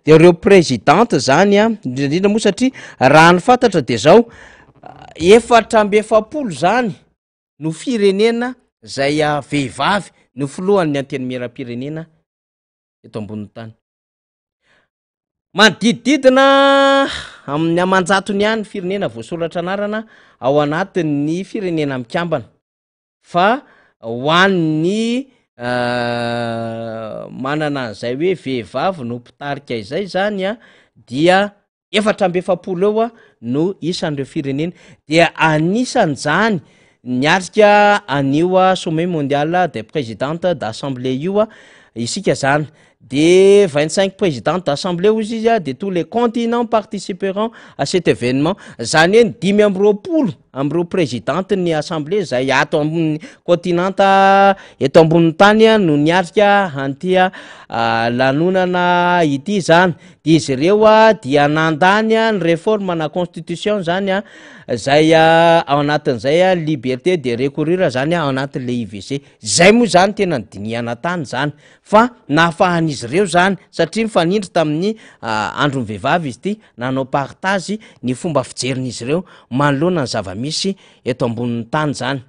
de reo présidente zany indrindrindra moa satria raha ny fantatra de zao 450 zany no firenena zay vehivavy no filohan'ny antenimieram-pirenena eto ambonin'ny tany. Manodidididina amin'ny amanjatony ihany firenena voasoratra anarana ao anatin'ny firenena mikambana, fa ho an'ny manana an'izay hoe vehivavy no mpitarika izay zany dia 450 eo no isan'ireo firenena, dia anisan'izany niatrika an'io sommet mondial des présidentes d'assemblée io isika zany. De 25 présidentes d'assemblée ozy izy de tous les continents participeront à cet événement. Zany hoe 5 présidente ny assemblée zay ato amin'ny continenta eto ambonin'ny tany no niatrika anty lanonana ity zany. De izy ireo dia nandany ny réforme na constitution zany zay ao anatin'izay liberté de recourir zany ao anatin'le IVG. Zay moa zany tena nydinihana tany zany, fa nahafahan'izy ireo zany satria mifanindry tamin'ny andron'ny vehivavy izy ity, nanao partage ny fomba fijerin'izy ireo manoloana ny zava-misy eto ambonin'ny tany zany.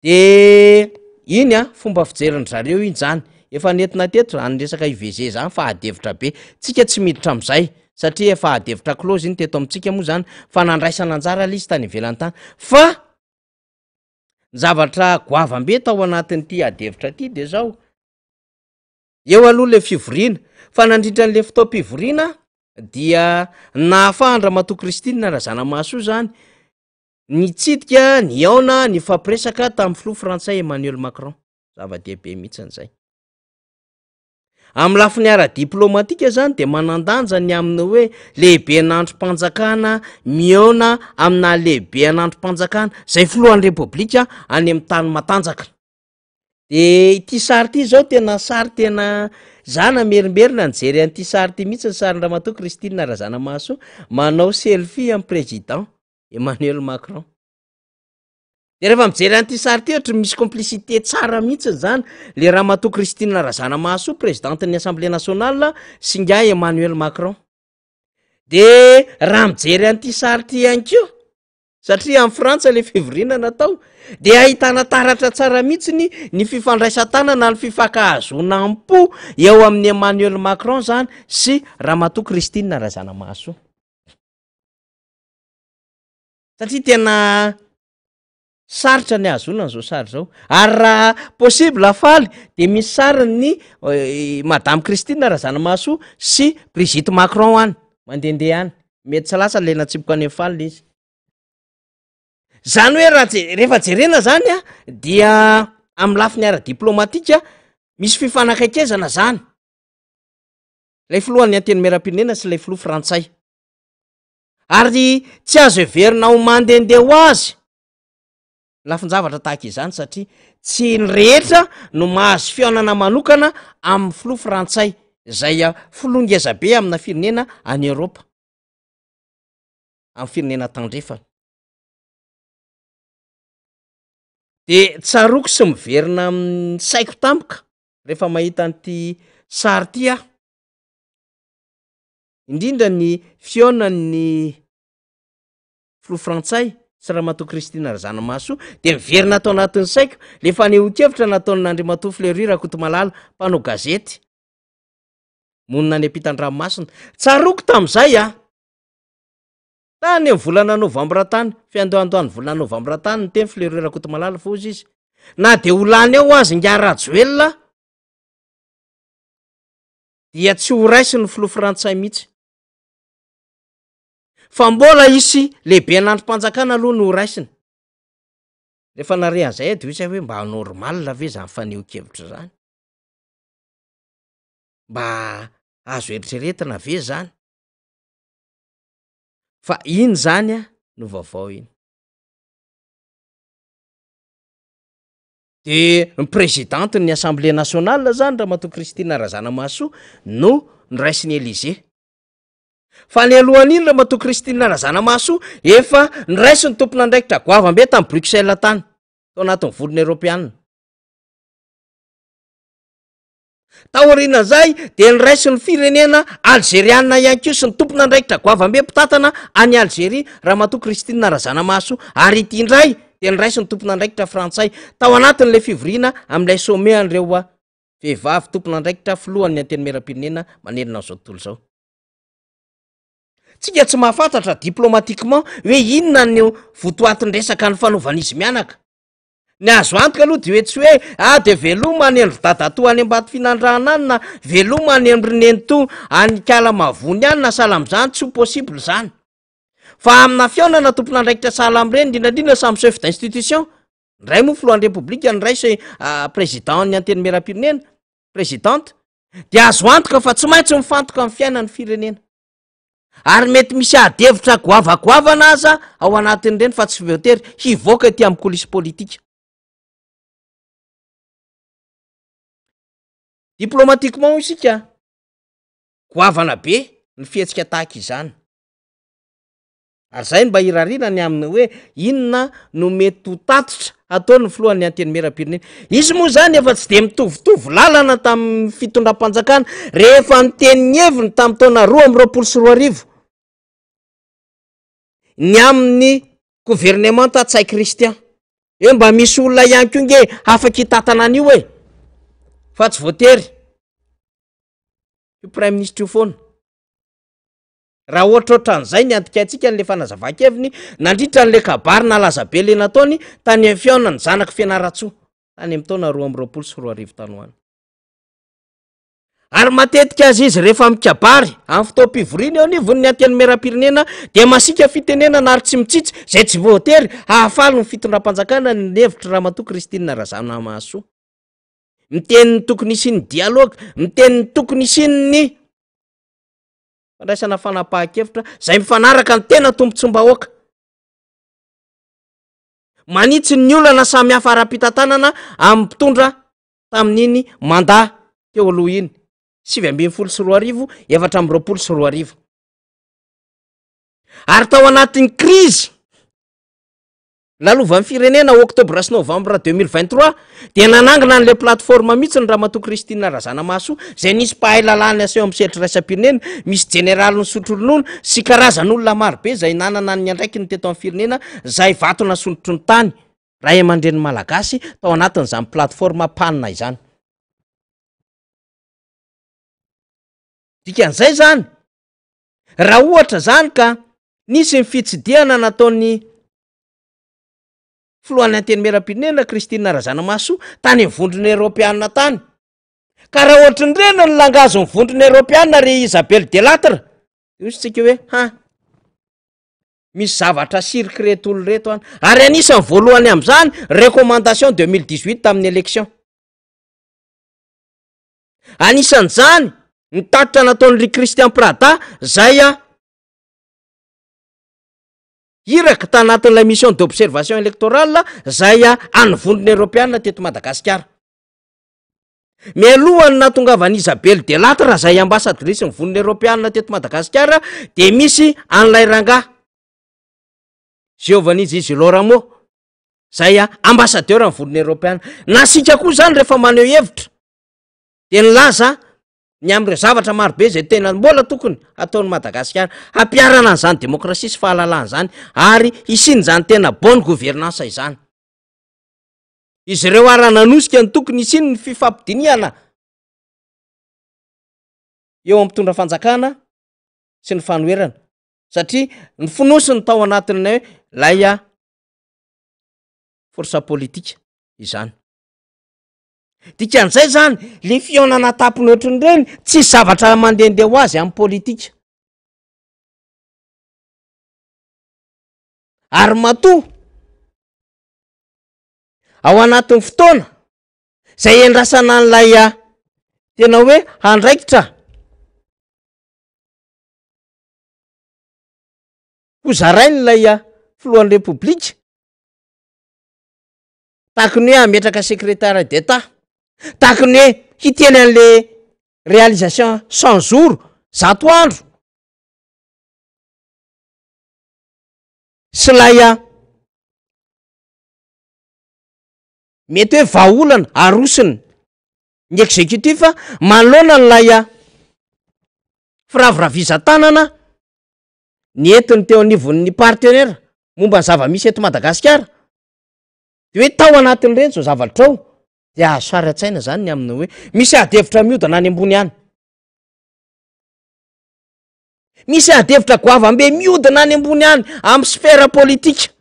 De iny fomba fijerin zareo iny zany efa nentina teto raha ny resaka IVG zany fa adevitra be, tsika tsy miditra am'izay satria efa adevitra close iny teto amintsika moa zany, fa nandraisana anjara le izy tany ivelany tany, fa zavatra goavambe tao anatin'ity adevitra ty de zao eo aloha le fivoriana, fa nandritra an'le fotoam-pivoriana dia nahafahan Ramatoa Kristina Razanamahasoa zany nitsidika niaona ny fampiresaka tamin'ny filoha frantsay Emmanuel Macron, zava-dehibe mihitsy an'izay. Amin'ny lafiny ara-diplomatika zany de manandanja ny amin'ny hoe lehibe n'androm-panjakana miaona amina lehibe n'androm-panjakana zay filohan'ny repoblika any amin'ny tany matanjaka. De ity sary ity zao tena sary tena zana merimerina nijery an'ity sary ity mihitsy ny sarin'ny Ramatoa Kristina Razanamahasoa manao selfie amin'ny président Emmanuel Macron. de rehefa mijery an'ity sary ty ohatra misy complicité tsara mihitsy zany le Ramatoa Christine Razanamahasoa présidente-ny Assemblée nationale sy ngah Emmanuel Macron. De raha mijery an'ity sary ty ihany koa satria amin'ny Frantsa le fivoriana natao de ahitana taratra tsara mihitsy ny fifandraisan-tanana ny fifankahazoana am-po eo amin'ny Emmanuel Macron zany sy Ramatoa Christine Razanamahasoa. Satria tena sarotra ny ahazona n'izao sary zao ary raha possible afaly de misy sariny Madame Christine Razanamahasoa sy Brigitte Macron any mandehandeha any mety tsy lasa lena tsiboka any afaly izy. Zany hoe rehefa jerena zany dia amin'ny lafiny ara-diplomatika misy fifanakaikezana zany lay filohan'ny anteny miaram-pirenena sy lay filoha frantsay ary tsy azo heverina ho mandehandeha ho azy lafin-javatra tahaka izany satria tsy ny rehetra no mahazo fihaonana manokana amin'ny filoha frantsay zay filoha ngezabe amina firenena any Europa amin'ny firenena tandrefana. De tsaroko sy miverina amin'ny saiko tampoka rehefa mahita an'ity sary ty aho indrindra ny fihaonan'ny filoha frantsay sy Ramatoa Christine Razanamahasoa de miverina atao anatin'ny saiko le fanehoan-kevitra nataon'Andriamatoa Fleury Rakotomalala mpanao gazety monina any ampitan-dranomasina tsaroko tam'izay tany amin'ny volana novambra tany fiandohandohan'ny volana novambra tany ny teny Fleury Rakotomalala fozy izy na de ho lany eo azy ngarajoelona dia tsy ho raisy ny filoha frantsay mihitsy fa mbola isy lehibe n'androm-panjakana aloha no ho raisiny. Rehefa nare an'izay de hoe hoe mba normal ve zany faneho-kevitra zany mba azo eritreretina ve zany fa iny zany no vaovao iny. De ny présidente ny Assemblée nationale zany Ramatoa Christine Razanamahasoa no niraisiny Élysée fa ny alohan'iny Ramatoa Christine Razanamahasoa efa niraisy ny tompon'andraikitra goavambe tamy Bruxelles tany tao anatin'ny volony Europianina. Taoriana zay de niraisy ny firenena Algériana ihany koa sy ny tompon'andraikitra goavambe mpitatana any Algérie Ramatoa Christine Razanamahasoa ary ity indray de niraisy ny tompon'andraikitra frantsay tao anatin'le fivoriana amin'ilay sommet an'ireo vehivavy tompon'andraikitra filohan'ny anteny miaram-pirenena manerina an'izao tontolo zao. Tsika tsy mahafantatra diplomatiquement hoe inona ny votoatin-dresaka ny fanaovan'izy mianaka. Ny azo antoka aloha de hoe tsy hoe de veloma any endry dadatoa any ambady finandrahana any na veloma any endry nenitoa any Kala Mavony any na sahala am'izany tsy ho possible zany. Fa amina fihaonana tompon'andraikitra sahala am'ireny indrindrandrindra samy chef d'institution ndray moa filohan'ny repoblika ndray sy président ny anteny miaram-pirenena présidente de azo antoka fa tsy maintsy mifantoka amin'ny fiainan'ny firenena ary mety misy adevitra goavagoavana aza ao anatin'ireny fa tsy voatery hivoaka ety amin'ny coulisse politika. Diplomatiquement isika goavana be ny fihetsika tahaka izany ary zay mba hirarirany aminy hoe inona no mety ho tatitra ataony filohan'ny anteny miaram-pirenena. Izy moa zany efa tsy de mitovitovy lalana tamin'ny fitondram-panjakana rehefa niteny heviny tamin'ny taona 2024 ny amin'ny gouvernement Tatsay Christian hoe mba misy olona ihany koa nge afaka hitatana an'io fa tsy voatery io prime ministre io foana. Raha ohatrohatran'izay ny antikaintsika n'le fanazava-keviny nandritra n'le kabary nalaza be le nataony tany amin'ny fihaonany zanaka Fianaratsoa tany amin'ny taona 2024 tany ho any. Ary matetika azy izy rehefa mikabary amin'ny fotoam-pivoriana eo anivon'ny anteny miaram-pirenena de masika fitenenana ary tsy mitsitsy zay tsy voatery hahafaly ny fitondram-panjakana ny hevitra Ramatoa Christine Razanamahasoa. Miteny ny tokony isian'ny dialogue, miteny ny tokony isian'ny fandraisana fanapahan-kevitra zay mifanaraka ny tena tombontsom-bahoaka. Manitsy ny olana samy hafa ara-pitantanana amin'ny mpitondra tamin'iny mandat teo aloha iny 2024 42024. Ary tao anatin'ny crise lalovan'ny firenena oktobra sy novambra 2023 dia nanangina n'le plateforme mihitsy ny Ramatoa Kristina Razanamahasoa zay nisy mpahay lalàna aseho amin'ny sehatry raisam-pirenena, misy jeneraly ny sotroronono sy karazan'olona marobe zay nanana ny andraiky ny teto amin'ny firenena zay vatona sondrotry ny tany raha aman-dreny malagasy tao anatin'izany plateforme panina izany. Dikan'izay zany raha ohatra zany ka nisy ny fitsidihana nataon'ny filohan'ny antenimieram-pirenena Kristina Razanamahasoa tany amin'ny vondrona Europeanina tany, ka raha ohatra ny rena ny langazo ny vondrona Europeanina ry Isabelle Delattre, misy tsika hoe misy zavatra siriky reto olo reto any, ary anisan'ny voalohany amin'izany recommandation 2018 tamin'ny élection. Anisan'izany ny tatitra nataon'ry Christian Prada zay iraka tanatin'ilay mission d'observation électorale zay any vondrona Europeanina teto Madagasikara. Mialohany natongavany Isabelle Delattre zay ambassadrice ny vondrona Europeanina teto Madagasikara de misy an'ilay rangahy Giovanni Ziziloramo zay ambassadeur ny vondrona Europeanina. Nasika koa zany rehefa maneho hevitra de nilaza ny am'ireo zavatra marobe zay tena mbola tokony ataon'ny Madagasikara hampiarana an'izany demokrasia sy fahalalana zany ary isiny zany tena bonne gouvernance izany. Izy ireo ara nanosika ny tokony isiny ny fifampidiniana eo amin'ny mpitondra fanjakana sy ny fanoerana, satria ny finosiny tao anatin'ny lay forsa politika izany. Dikan'izay zany le fionana tapony ohatrany reny tsy zavatra mandehandeha ho azy amin'ny politika. Ary matoa ao anatin'ny fotoana zay endrasana an'ilay tena hoe andraikitra hozarain'ilay filohan'ny repoblika tahaka ny hoe ametraka secrétaire d'État, tahaka ny hoe hiteny an'le réalisation 100 jours 100 andro sy lay mety hoe vahaolana arosiny ny exécutif manoloana n'lay firaviravizan-tanana ny entiny teo anivon'ny partenaire momba ny zava-misy eto Madagasikara, de hoe tao anatin'ireny zao zavatra ao de azo sary an-tsaina zany ny aminy hoe misy adevitra miodana any ambony any, misy adevitra goavambe miodana any ambony any amin'ny sfera politika,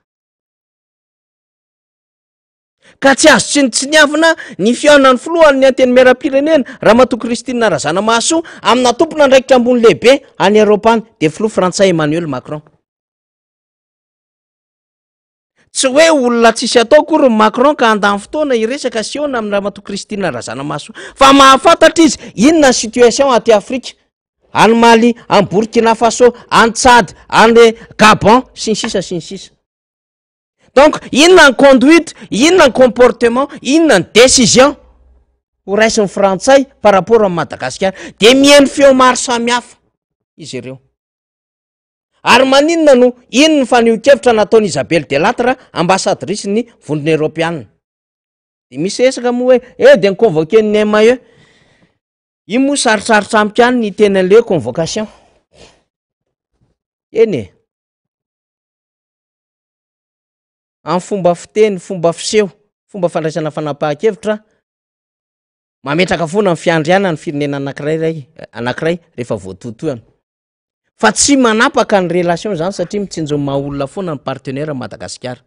ka tsy azo tsiniavina ny fihaonan'ny filohan'ny antenimieram-pirenena Ramatoa Kristina Razanamahasoa amina tompona andraikitra ambony lehibe any Eropa any de filoha Frantsay Emmanuel Macron. Tsy hoe olona tsisy atao kory ny Macron ka andany fotoana iresaka siona amin'ny Ramatoa Kristina Razanamahasoa, fa mahafantatra izy inona ny situation aty Afrika, any Mali, any Burkina Faso, any Tchad, any Gabon sy ny sisa sy ny sisa. Donc inona ny conduite, inona ny comportement, inona ny décision ho raisin'ny Frantsay par rapport amin'ny Madagasikara, de mihaino feo maro samihafa izy ireo. Ary maninona no inona ny faneho-kevitra nataon'i Isabelle Delattre ambassadrice ny vondrona Europeanina. De misy resaka moa hoe de niconvoqué ny MAE, io moa sarosarotra amiko any ny tena an'le convocation. Eny amin'ny fomba fiteny, fomba fiseho, fomba fandraisana fanapahan-kevitra mametraka foana ny fiandriana ny firenena anankiray rehefa voatotoana. Fa tsy manapaka ny relation zany satria mitsinjony maha olona foana ny partenaire Madagasikara.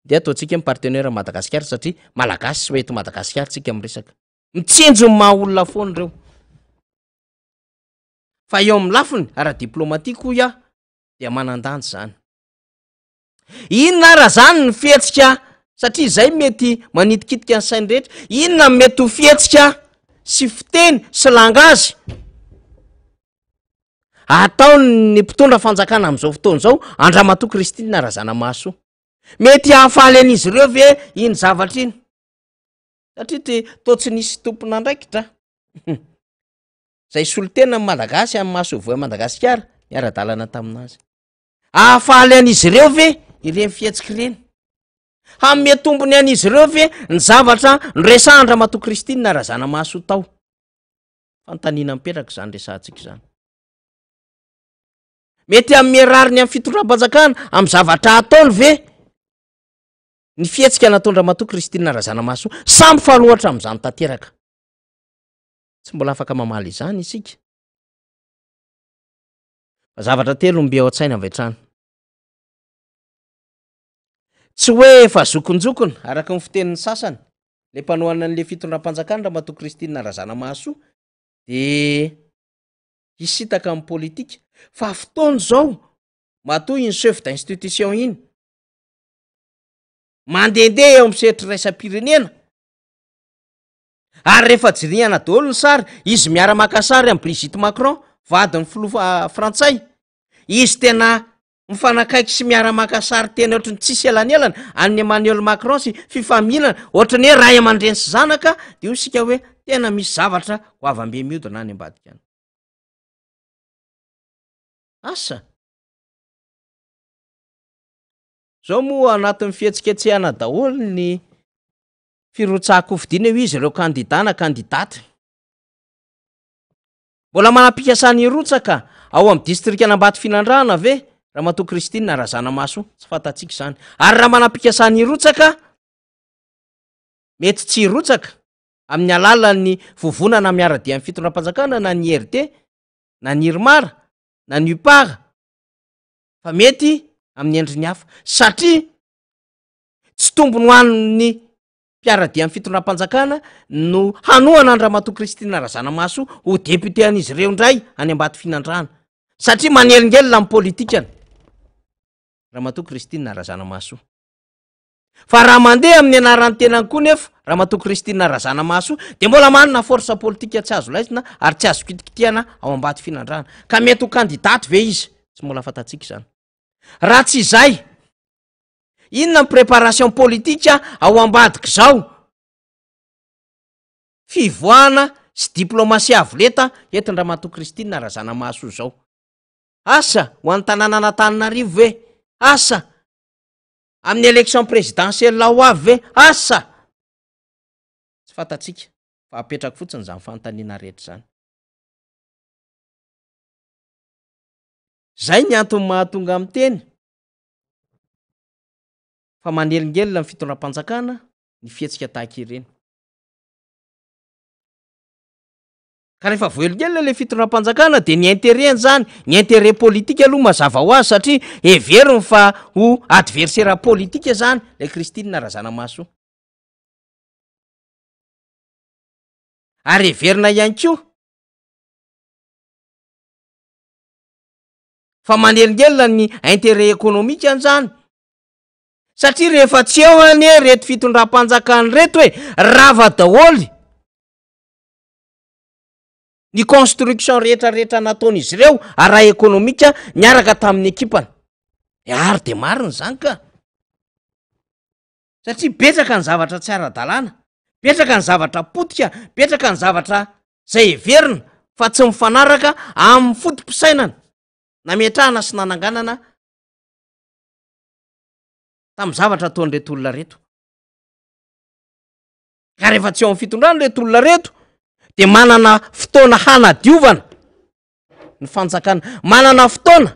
De ataontsika ny partenaire Madagasikara satria malagasy sy eto Madagasikara tsika miresaka. Mitsinjony maha olona foana reo. Fa eo amin'ny lafiny ara-diplomatique hoy dia manan-danja zany. Inona ara zany ny fihetsika, satria zay mety manitikitika ny sainy rehetra, inona mety ho fihetsika sy fiteny sy langazy ataony mpitondra fanjakana amin'izao fotoana zao Ramatoa Kristina Razanamahasoa? Mety hahafaly an'izy ireo ve iny zavatra iny? Satria toa tsy nisy tompona andraikitra. Zay solotena amin'ny Malagasy amin'ny mahasovoa Madagasikara miara-dalana taminazy. Hahafaly an'izy ireo ve ireny fihetsika ireny? Hamme tombony an'izy ireo ve ny zavatra nresahndra mato Kristina razana maso tao. Fantanina mipetraka zany resantsika zany. Mety amin'ny rariny amin'ny fitondram-panjakana amin'ny zavatra ataony ve ny fietsika natondra mato Kristina razana maso samby faloatra amin'izany tanteraka. Tsy mbola afaka mamaly izany isika. Zavatra telo mbe ao an-tsaina avy hatrany. Tsy hoe efa zokonjokona araka ny fitenin'ny sasany le mpanohana an'le fitondram-panjakana raha mato Kristina razana maso de hisitaka amin'ny politika fa fotoana zao matoa iny chef d'institution iny mandehandeha eo amin'ny sehatry raisam-pirenena ary rehefa jirihana daholo ny sary izy miara-maka sary amin'ny Brigitte Macron vadin'ny filoha frantsay izy tena mifanakaiky sy miara-maka sary tena ohatrany tsisy elanelana amin'ny Emmanuel Macron sy fifamilana ohatrany hoe ray aman-dreny sy zanaka de io isika hoe tena misy zavatra ho avambe miodina any ambadika any. Asa zao moa anatin'ny fihetsiketsehana daholo ny firotsahako fidina eo izy ireo kandidana kandidaty mbola manam-pikasany irotsaka ao amin'ny distrika Anambady Finandrahana ve raha mato Kristina razana maso tsy fantatsika zany. Ary raha manam-pikasany irotsaka mety tsy irotsaka amin'ny alalan'ny vovonana miara-dia amin'ny fitondram-panjakana na ny RD na ny Irmara na ny UPAR fa mety amin'ny endriny hafa satria tsy tombony ho an'ny mpiara-dia amin'ny fitondram-panjakana no hanohana any Ramatoa Kristina razana maso ho député an'izy ireo indray any Ambady Finandrahana satria manelingelina amin'ny politikany Ramatoa Kristina razana maso. Fa raha mandeha amin'ny anarany tenany koa nefa Ramatoa Kristina razana maso de mbola manana force politika tsy azo laisina ary tsy azo kitikitiana ao Ambady Finandrahana ka mety ho kandidaty ve izy tsy mbola fantatsika zany. Raha tsy izay inona ny préparation politika ao ambadika zao fivoahana sy diplomasia avoleta entin Ramatoa Kristina razana maso zao. Asa ho an'ny tanàna Antananarivo ve asa amin'ny élection présidentielle ho avy ve asa tsy fantatsika fa apetraka fotsiny zany fanontaniana rehetra zany. Zay ny antony mahatonga amin'ny teny fa manelingelina amin'ny fitondram-panjakana ny fihetsika tahaka ireny. Ka rehefa voelingelina le fitondram-panjakana de ny intérêt zany ny intérêt politika aloha mazava ho azy satria heveriny fa ho adversaire politika zany le Kristina razana maso. Ary heverina ihany koa fa manelingelina ny intérêt économique an'izany satria rehefa tsy eo ane reto fitondram-panjakana reto hoe rava daholy ny construction rehetrarehetra nataon'izy ireo ara ekonomika miaraka tamin'ny ekipany ary de mariny zany ka satria betraka ny zavatra tsy ara-dalàna, betraka ny zavatra potika, betraka ny zavatra zay heverina fa tsy mifanaraka amin'ny fotom-pisainana nametrahana sy nananganana tamin'ny zavatra ataon'reto olona reto. Ka rehefa tsy eo amin'ny fitondrana reto olona reto de manana fotoana hanadiovana ny fanjakana, manana fotoana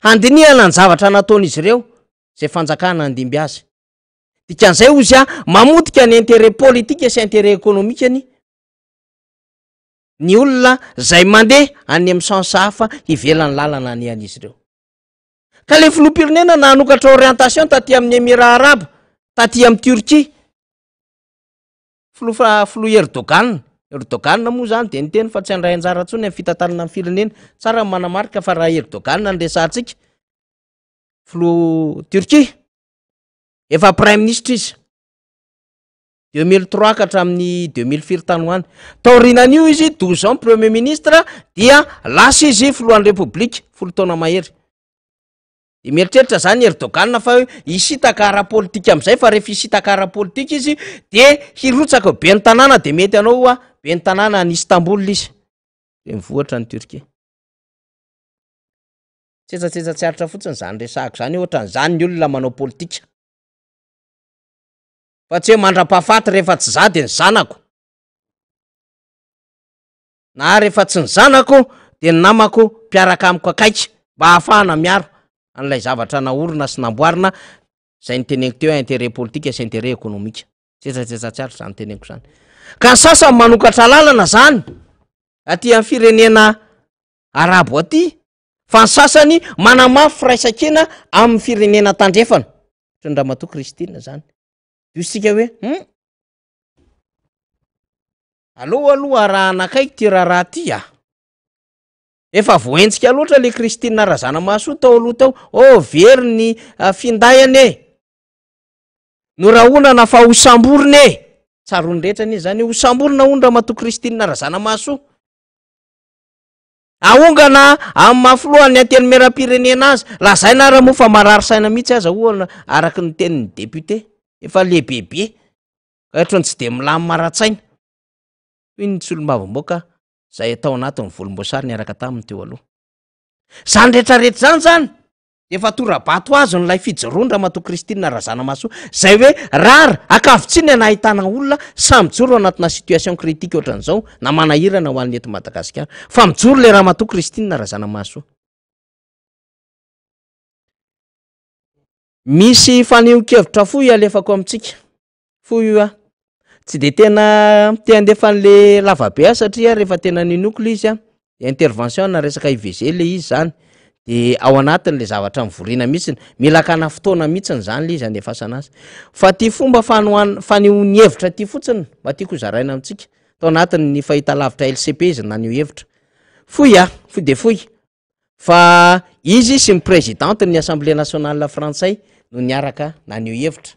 handinihana ny zavatra nataon'izy ireo zay fanjakana andimby azy. Dikan'izay ozy mamotika ny intérêt politika sy intérêt économique ny olona zay mandeha any amin'ny sens hafa hivelan'ny lalana ny an'izy ireo. Ka le filoham-pirenena nanokatra orientation taty amin'ny Émirats Arabes, taty amin'ny Turquie. Filoha Erdogan moa zany de niteny fa tsy handray anjara ntsony amin'ny fitantarana amin'ny firenena tsara manamarika fa raha Erdogan ny resantsika filoha Turquie efa prime ministre izy 2003 ka hatramin'ny 2000 tany hoany taorinan'io izy 12 ans premier ministre dia lasa izy filohan'ny république 10 taona mahery. De mieritreritra zany Erdogan fa hisitaka ara-politika amin'izay fa rehefa hisitaka ara-politika izy de hirotsaka be ny tanàna de mety anao be ny tanàna ny Istanbul izy de mivoatra ny Turquie. tsetsatsetsatsa tsy aritra fotsiny zany resahako zany ohatran'izany ny olona manao politika fa tsy hoe mandra-pahafaty rehefa tsy za de ny zanako na rehefa tsy ny zanako de ny namako mpiaraka amiko akaiky mba hahafahana miaro an'ilay zavatra naorina sy namboarina zay nyteneniko teo intérêt politique sy intérêt économique tsetsatsetsatsa tsy aritra zany teneniko zany ka ny sasany manokatra lalana zany aty amin'ny firenena arabo aty fa ny sasany manamafy firaisakena amin'ny firenena tandrefana Ramatoa Kristina zany isika hoe aloha raha anakaiky ty raha ty efa voentsika loatra le Kristina Razanamahasoa tao aloha tao very ny findayany noraonana fa hosamboriny tsarony rehetra ny zany hosamborina hono Ramatoa Kristina Razanamahasoa aongana amin'ny mafilohany ateny meram-pirenena azy lazaina raha moa fa marary saina mihitsy aza hoana araky ny tenin'ny député efa lehibebe ohatrany tsy de milamy maratsaina toy ny tsolombavamboaka zay atao anatin'ny volomboasary ny araka taminy teo aloha zany rehetrarehetra zany efa tora-bato azy nylay fijoroany Ramatoa Kristina Razanamahasoa zay hoe rara akavitsiany anahitana olona samy joro anatina situation critique ohatran'izao na manahirana ho an'ny eto Madagasikara fa mijoro le Ramatoa Kristina Razanamahasoa misy faneho-kevitra fohy alefako amitsika fohy io tsy de tena te andefa an'le lavabe satria rehefa tena ninoko le izy intervention na resaka IVG le izy zany de ao anatin'le zavatra mivoriana mihitsy mila kana fotoana mihitsy zany le izy andefasana azy fa ty fomba fanehoany hevitra ty fotsiny mba tiako zaraina amitsika tao anatin'ny fahitalavitra LCP izy naneho hevitra fohy fohy de fohy fa izy sy ny présidente ny Assemblée nationale frantsay no niaraka naneho hevitra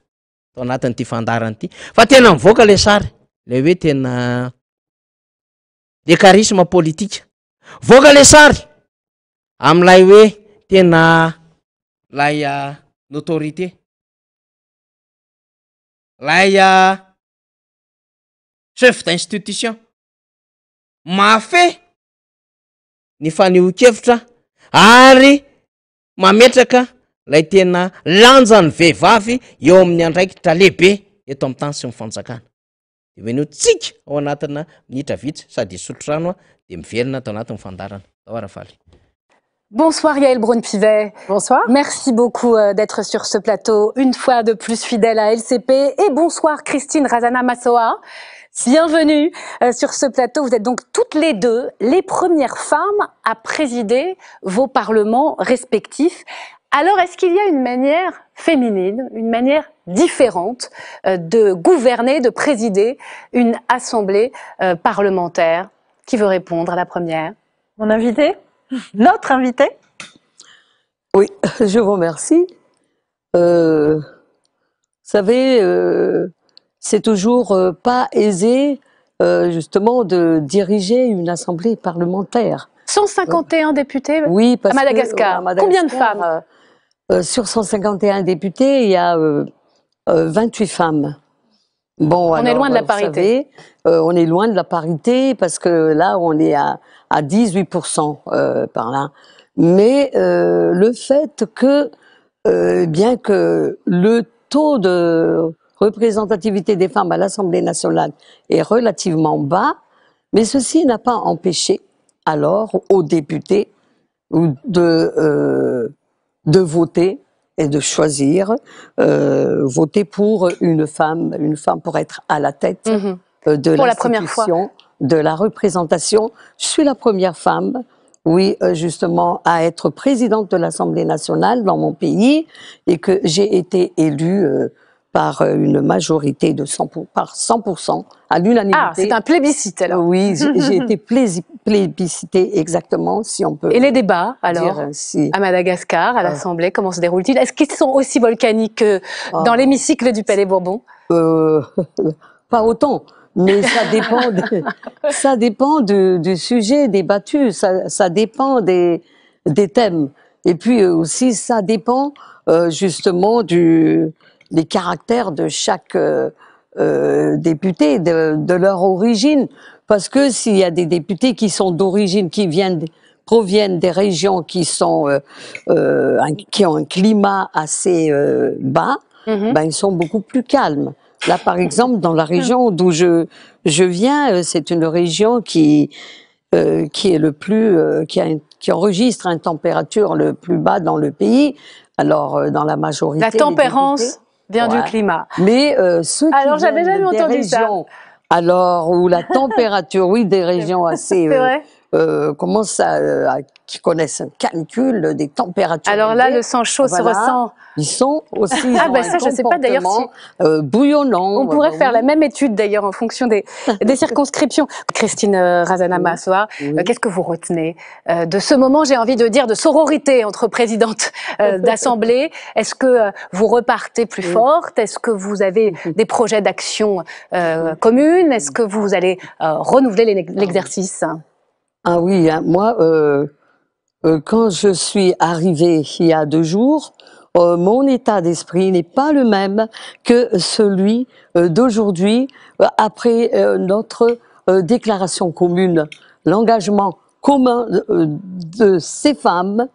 tao anatin'ity fandarany ity fa tena mivoaka le sary le hoe tena de charisme politique voaka le sary am'lay hoe tena lay notorité lay chef d'institution mafy ny faneho-kevitra ary mametraka lay tena lanjany vehivavy eo amin'ny andraikitra lehibe eto amin'ny tany sy mifanjakana de hoe tsika ao anatina minitra vitsy sady sotrano de miverina tao anatin'ny fandarana tao arafaly. Bonsoir Yaël Braun-Pivet. Bonsoir. Merci beaucoup d'être sur ce plateau, une fois de plus fidèle à LCP. Et bonsoir Christine Razanamahasoa. Bienvenue sur ce plateau. Vous êtes donc toutes les deux les premières femmes à présider vos parlements respectifs. Alors, est-ce qu'il y a une manière féminine, une manière différente de gouverner, de présider une assemblée parlementaire? Qui veut répondre à la première? Mon invité? Notre invité? Oui, je vous remercie. Vous savez, c'est toujours pas aisé, justement, de diriger une assemblée parlementaire. 151 députés oui, parce à Madagascar. Combien de femmes? Sur 151 députés, il y a 28 femmes. Bon, on est loin de la parité. Savez, on est loin de la parité parce que là, on est à 18% par là. Mais le fait que, bien que le taux de représentativité des femmes à l'Assemblée nationale est relativement bas, mais ceci n'a pas empêché alors aux députés de voter et de choisir, voter pour une femme pour être à la tête de l'institution, de la représentation. Je suis la première femme, oui, justement, à être présidente de l'Assemblée nationale dans mon pays et que j'ai été élue par une majorité de 100% à l'unanimité. Ah, c'est un plébiscite alors. Oui, j'ai été plébiscitée exactement, si on peut. Et les débats alors à Madagascar, à l'Assemblée, comment se déroulent-ils? Est-ce qu'ils sont aussi volcaniques que dans l'hémicycle du Palais Bourbon? Pas autant. Mais ça dépend du sujet débattu, ça dépend des thèmes. Et puis aussi, ça dépend justement des caractères de chaque député, de leur origine. Parce que s'il y a des députés qui sont d'origine, qui viennent proviennent des régions qui sont qui ont un climat assez bas, ben ils sont beaucoup plus calmes. Là, par exemple, dans la région d'où je viens, c'est une région qui est le plus qui enregistre une température le plus bas dans le pays. Alors dans la majorité. La tempérance vient du climat. Mais ceux qui alors j'avais jamais des entendu régions, ça. Alors où la température, oui, des régions assez comment ça, qui connaissent un canicule, des températures. Alors là, le sang chaud se ressent. Ils sont aussi ah ben ça, je sais pas d'ailleurs si bouillonnant. On pourrait faire la même étude d'ailleurs en fonction des circonscriptions. Christine Razana Massoa, qu'est-ce que vous retenez de ce moment, j'ai envie de dire, de sororité entre présidentes d'assemblée? Est-ce que vous repartez plus forte? Est-ce que vous avez des projets d'action communes? Est-ce que vous allez renouveler l'exercice? Ah oui, hein, moi, quand je suis arrivée il y a 2 jours, mon état d'esprit n'est pas le même que celui d'aujourd'hui, après notre déclaration commune, l'engagement commun de ces femmes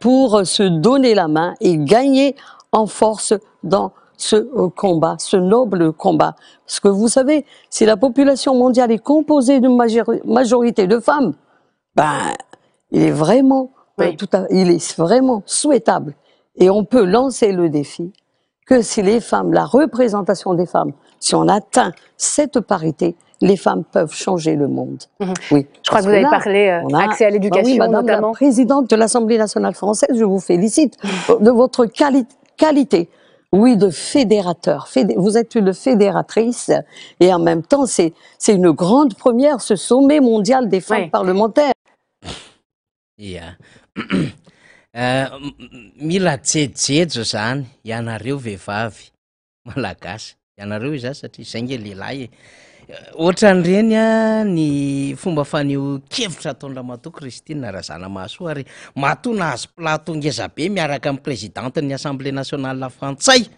pour se donner la main et gagner en force dans ce combat, ce noble combat. Parce que vous savez, si la population mondiale est composée d'une majorité de femmes, ben, il est vraiment souhaitable. Et on peut lancer le défi que si les femmes, la représentation des femmes, si on atteint cette parité, les femmes peuvent changer le monde. Oui. Je crois que vous avez parlé accès à l'éducation, oui, madame notamment. la présidente de l'Assemblée nationale française, je vous félicite de votre qualité. Oui, de fédérateur. Vous êtes une fédératrice et en même temps, c'est une grande première, ce sommet mondial des femmes parlementaires. Ia. Mila jejejo zany ianareo vehivavy malagasy. Ianareo zany satria zay nge lehilahy. Ohatran'ireny ny fomba faneho-kevitra ataon'Ramatoa Christine Razana Mahasoa ary matoa nahazo plateau ngeza be miaraka amin'ny présidenteny Assemblée nationale frantsay.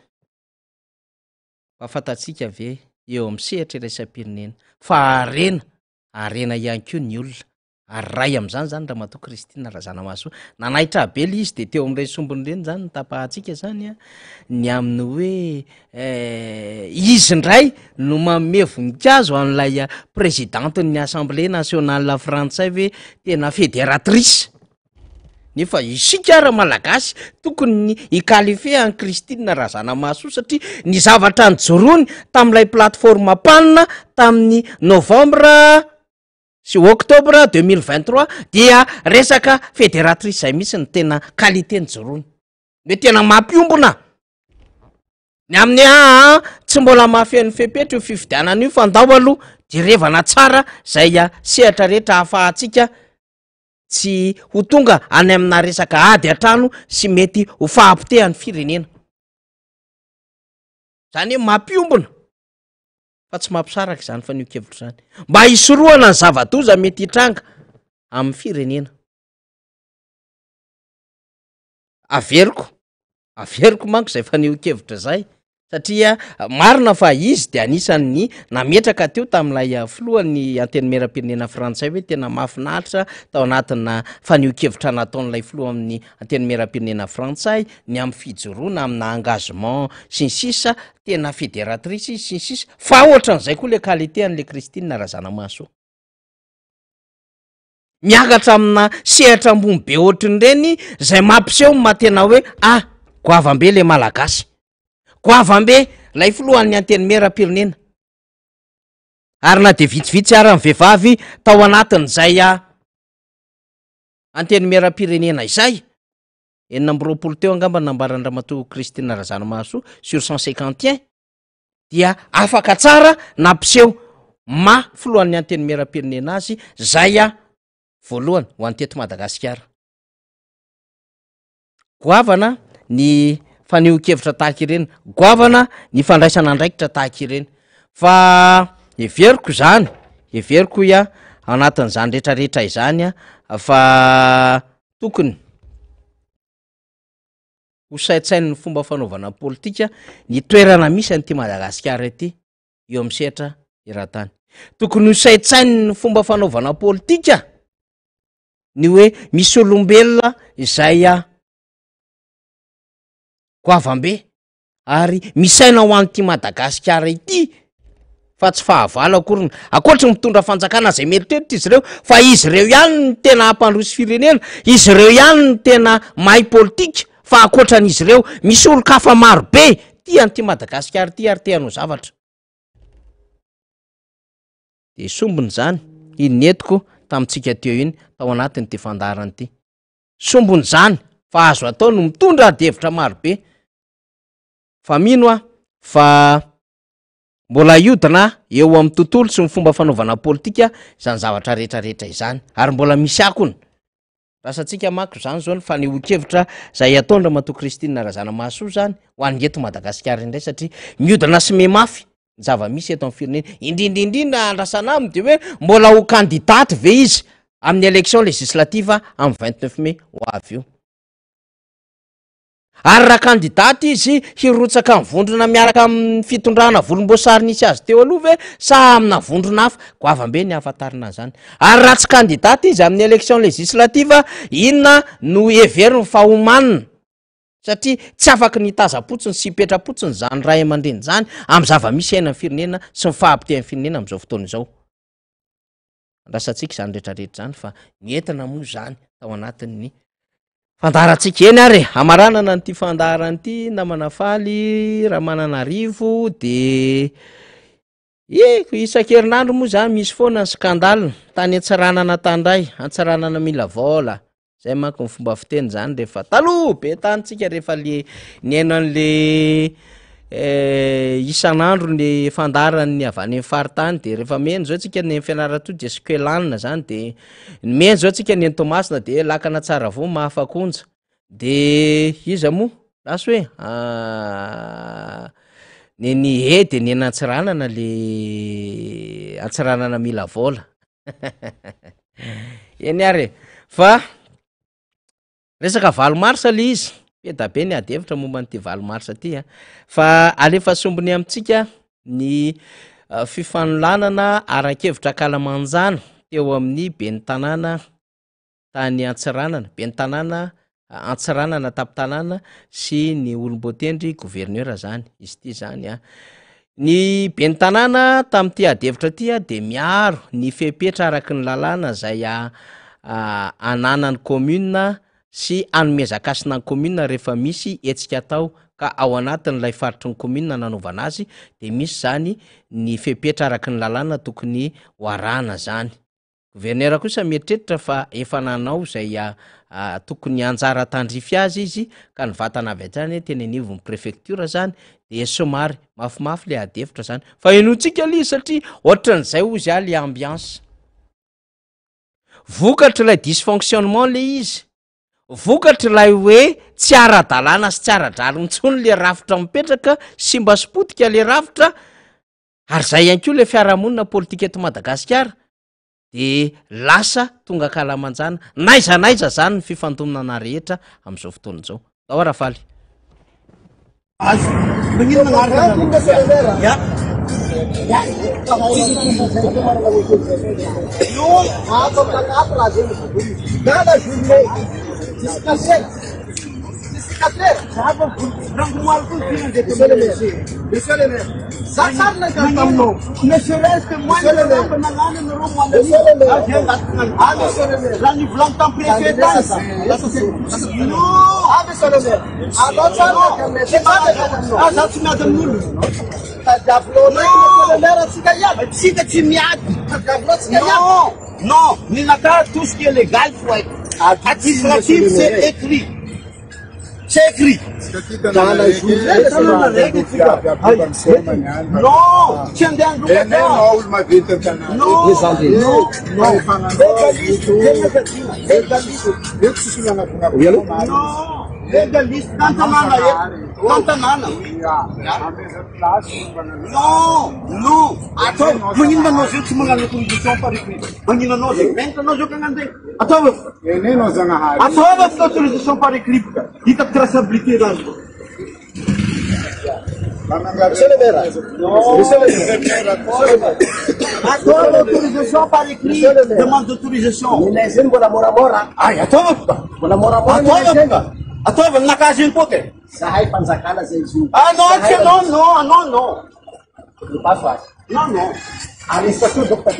Fafatatsika ve eo amin'ny sehatra iraisam-pirenena fa arena ihany koa ny olona. Ary ray amin'izany zany Ramatoa Christine Razana Mahasoa nanahitra be izy de teo amin'ireny sombony ireny zany nitapahantsika zany ny amin'ny hoe izy ndray no manome voninkazo an'ilay présidenteny Assemblée nationale frantsay hoe tena fédératrice. Nefa isika ara malagasy tokony ikalifé an Christine Razana Mahasoa satria ny zavatra nijoroany tamin'ilay plateforme panina tamin'ny novembre sy octobre 2023 dia resaka fédératrice zay mihitsy ny tena qualité nijoroany. Hoe tena mampiombona. Ny amin'ny tsy mbola mafeny fepetra io fifidianana io fandao aloha direvana tsara zay sehatra rehetra ahafahantsika tsy ho tonga any amina resaka ady atrano sy mety ho fahampitehan'ny firenena. Zany hoe mampiombona. Fa tsy mampisaraka zany fanio-kevitra zany. Mba hisorohana ny zava-doza mety hitranga amin'ny firenena. Averiko manko zay fanio-kevitra zay. Satria marina fa izy de anisan'ny nametraka teo tamin'ilay filohan'ny anteny miram-pirenena frantsay hoe tena mahafinaritra tao anatina fanio-kevitra nataon'ilay filoha amin'ny anteny miram-pirenena frantsay ny amin'ny fijoroana amina engagement sy ny sisa tena fédératrice izy sy ny sisa fa ohatran'izay koa le qualité an'le Christine Razana Mahasoa. Miakatra amina sehatra ambony be ohatrin'ireny zay mampiseho matena hoe goavambe le malagasy. Goavambe lay filohan'ny anteny miram-pirenena. Ary na de vitsivitsy ary ny vehivavy tao anatin'izay anteny miram-pirenena izay. 420 teo angamba nambaran'ny Ramatoa Christine Razana Mahasoa sur 151 dia afaka tsara nampiseho filohan'ny anteny miram-pirenena azy zay voalohany ho an'ny teto Madagasikara. Goavana ny fanio-kevitra tahaka ireny, goavana ny fandraisana andraikitra tahaka ireny. Fa everiko anatin'izany rehetrarehetra izany fa tokony ho saitsainy ny fomba fanaovana politika ny toerana misy an'ity Madagasikara ity eo amin'ny sehatra eran-tany. Tokony ho saitsainy ny fomba fanaovana politika ny hoe misy olombelona izay goavambe ary misaina ho an'ity Madagasikara ity fa tsy fahavala akoriny akoatra mitondra fanjakana zay meritreritra izy ireo fa izy ireo ihany ny tena hampandroso firenena, izy ireo ihany ny tena mahay politika fa akoatran'izy ireo misy olo-kafa maro be ty an'ity Madagasikara ty ary te hanao zavatra. De sombony zany iny netiko tamintsika teo iny tao anatin'ity fandarany ty. Sombony zany fa azo atao no mitondra adevitra maro be. Fa mino fa mbola iodina eo amin'ny tontolo sy ny fomba fanaovana politika izany zavatra rehetrarehetra izany ary mbola misy akony. Rasantsika mako zany zao fa ny olon-kevitra zay ataondra mato Kristina Razanamahasoa zany ho an'ny eto Madagasikara indray satria miodina sy memafy ny zava-misy eto amin'ny firenena. Indrindrindrindra Andrasanamo de hoe mbola ho candidaty ve izy amin'ny élection législative amin'ny 29 mai ho avy io. Ary raha kandidaty izy hirotsaka mivondrona miaraka amin'ny fitondrana volomboasary nisy azy teo aloha ve sa amina vondrona hafa, goavambe ny ahafantarina zany. Ary raha tsy kandidaty izy amin'ny élection législative inona no heveriny fa homanina satria tsy afaka nitaza-potsiny sy hipetra-potsiny zany ray aman-dreny zany amin'ny zava-misy aina amin'ny firenena sy ny fahampitehan'ny firenena amin'izao fotoana izao. Rasantsika zany rehetrarehetra zany fa nientina moa zany tao anatin'ny fandarantsika eny ary amaranana n'ity fandarany ity namana faly Ramananarivo de isan-kerinandro moa zany misy foana ny skandale tany Antsiranana tandray, Antsiranana Milavola zay manko ny fomba fiteny zany rehefa taloha be tanytsika rehefa le niaina an'le isan'andro ny fandarany avy any amin'ny faritany de rehefa meny zao tsika ny fianarantody esquelanina zany de meny zao tsika ny Tomasina de lakana tsara vo mahafakonja de iza moa lasy hoe ny de ny Antsiranana le Antsiranana Milavola eny ary fa resaka valomarsa le izy da be ny adevitra momba n'ity valomarsa ty fa alefa sombony amintsika ny fifanolanana arakevitra kalamanjana teo amin'ny ben'ny tanàna tany Antsiranana, ben'ny tanàna Antsiranana tapitanàna sy ny olombotendry gouverneur zany izy ty zany ny ben'ny tanàna tamin'ity adevitra ty de miaro ny fepetra araky ny lalàna zay ananany commune sy anomezakasina ny commune rehefa misy etsika atao ka ao anatin'ilay faritry ny commune nanaovana azy de misy zany ny fepetra araky ny lalàna tokony hoarana zany. Gouverneur kosa mieritreritra fa efa nanao zay tokony anjara tandrify azy izy ka ny vatana avy hatrany teny anivon'ny préfecture zany de somary mafimafy le adevitra zany fa enotsika le satria ohatran'izay ozy le ambiance vokatra ilay dysfonctionnement le izy vokatra ilay hoe tsy ara-dalàna sy tsy ara-drano intsony le rafitra mipetraka sy mba sipotika le rafitra ary zay ihany koa le fiarahamonina politika eto Madagasikara de lasa tonga kalamanjana naizanaiza zany ny fifandominana rehetra amin'izao fotoana izao. Ao Rafaly. Monsieur le maire, ça ne serait-ce que moi, monsieur le maire, j'en ai longtemps précédence. Non, monsieur le maire, non, tout ce qui est légal, faut être administratif, c'est écrit. C'est écrit. Dans la journée, dans la règle, non, tiens bien, non, légaliste, non, attends, menina nós eu te mandar na condição para écrit. Menina nós, entra nós eu canandei. Attends, autorização para écrit. Dita traçabilité là. Monsieur le maire, Attends l'autorisation par écrit, demande d'autorisation. Attends, nakazin po ke. Ah non, non. Non. Arrêtez, je ne peux pas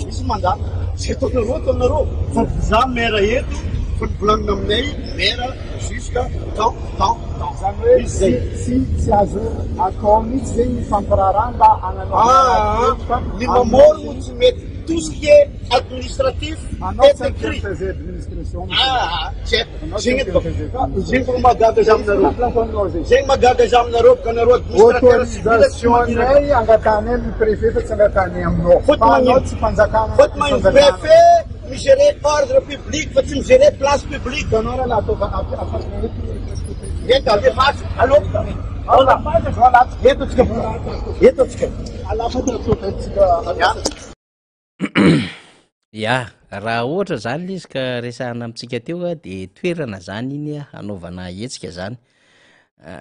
Misy mandato. C'est tonarô. Fa za mera eto, fa volanina aminay mera jusqu'à temps. Tsy azo atao mihitsy zegny mifampararah mba hananao ny mamôrogno tsy mety. Tout ce qui est administratif est écrit. Zegny mbo magaga zaminareo ka nareo autorisationay angatanay ny préfet fa tsy angatanay aminao. Tsy mpanjakana. Faut magnino préfet migérer ordre public fa tsy migérer place publique. Anao raha atao afaky Eto avy fácil. Allô? Eto tsika. Ya, raha ohatra zany le izy ka resahana amitsika teo a de toerana zany iny anaovana hetsika zany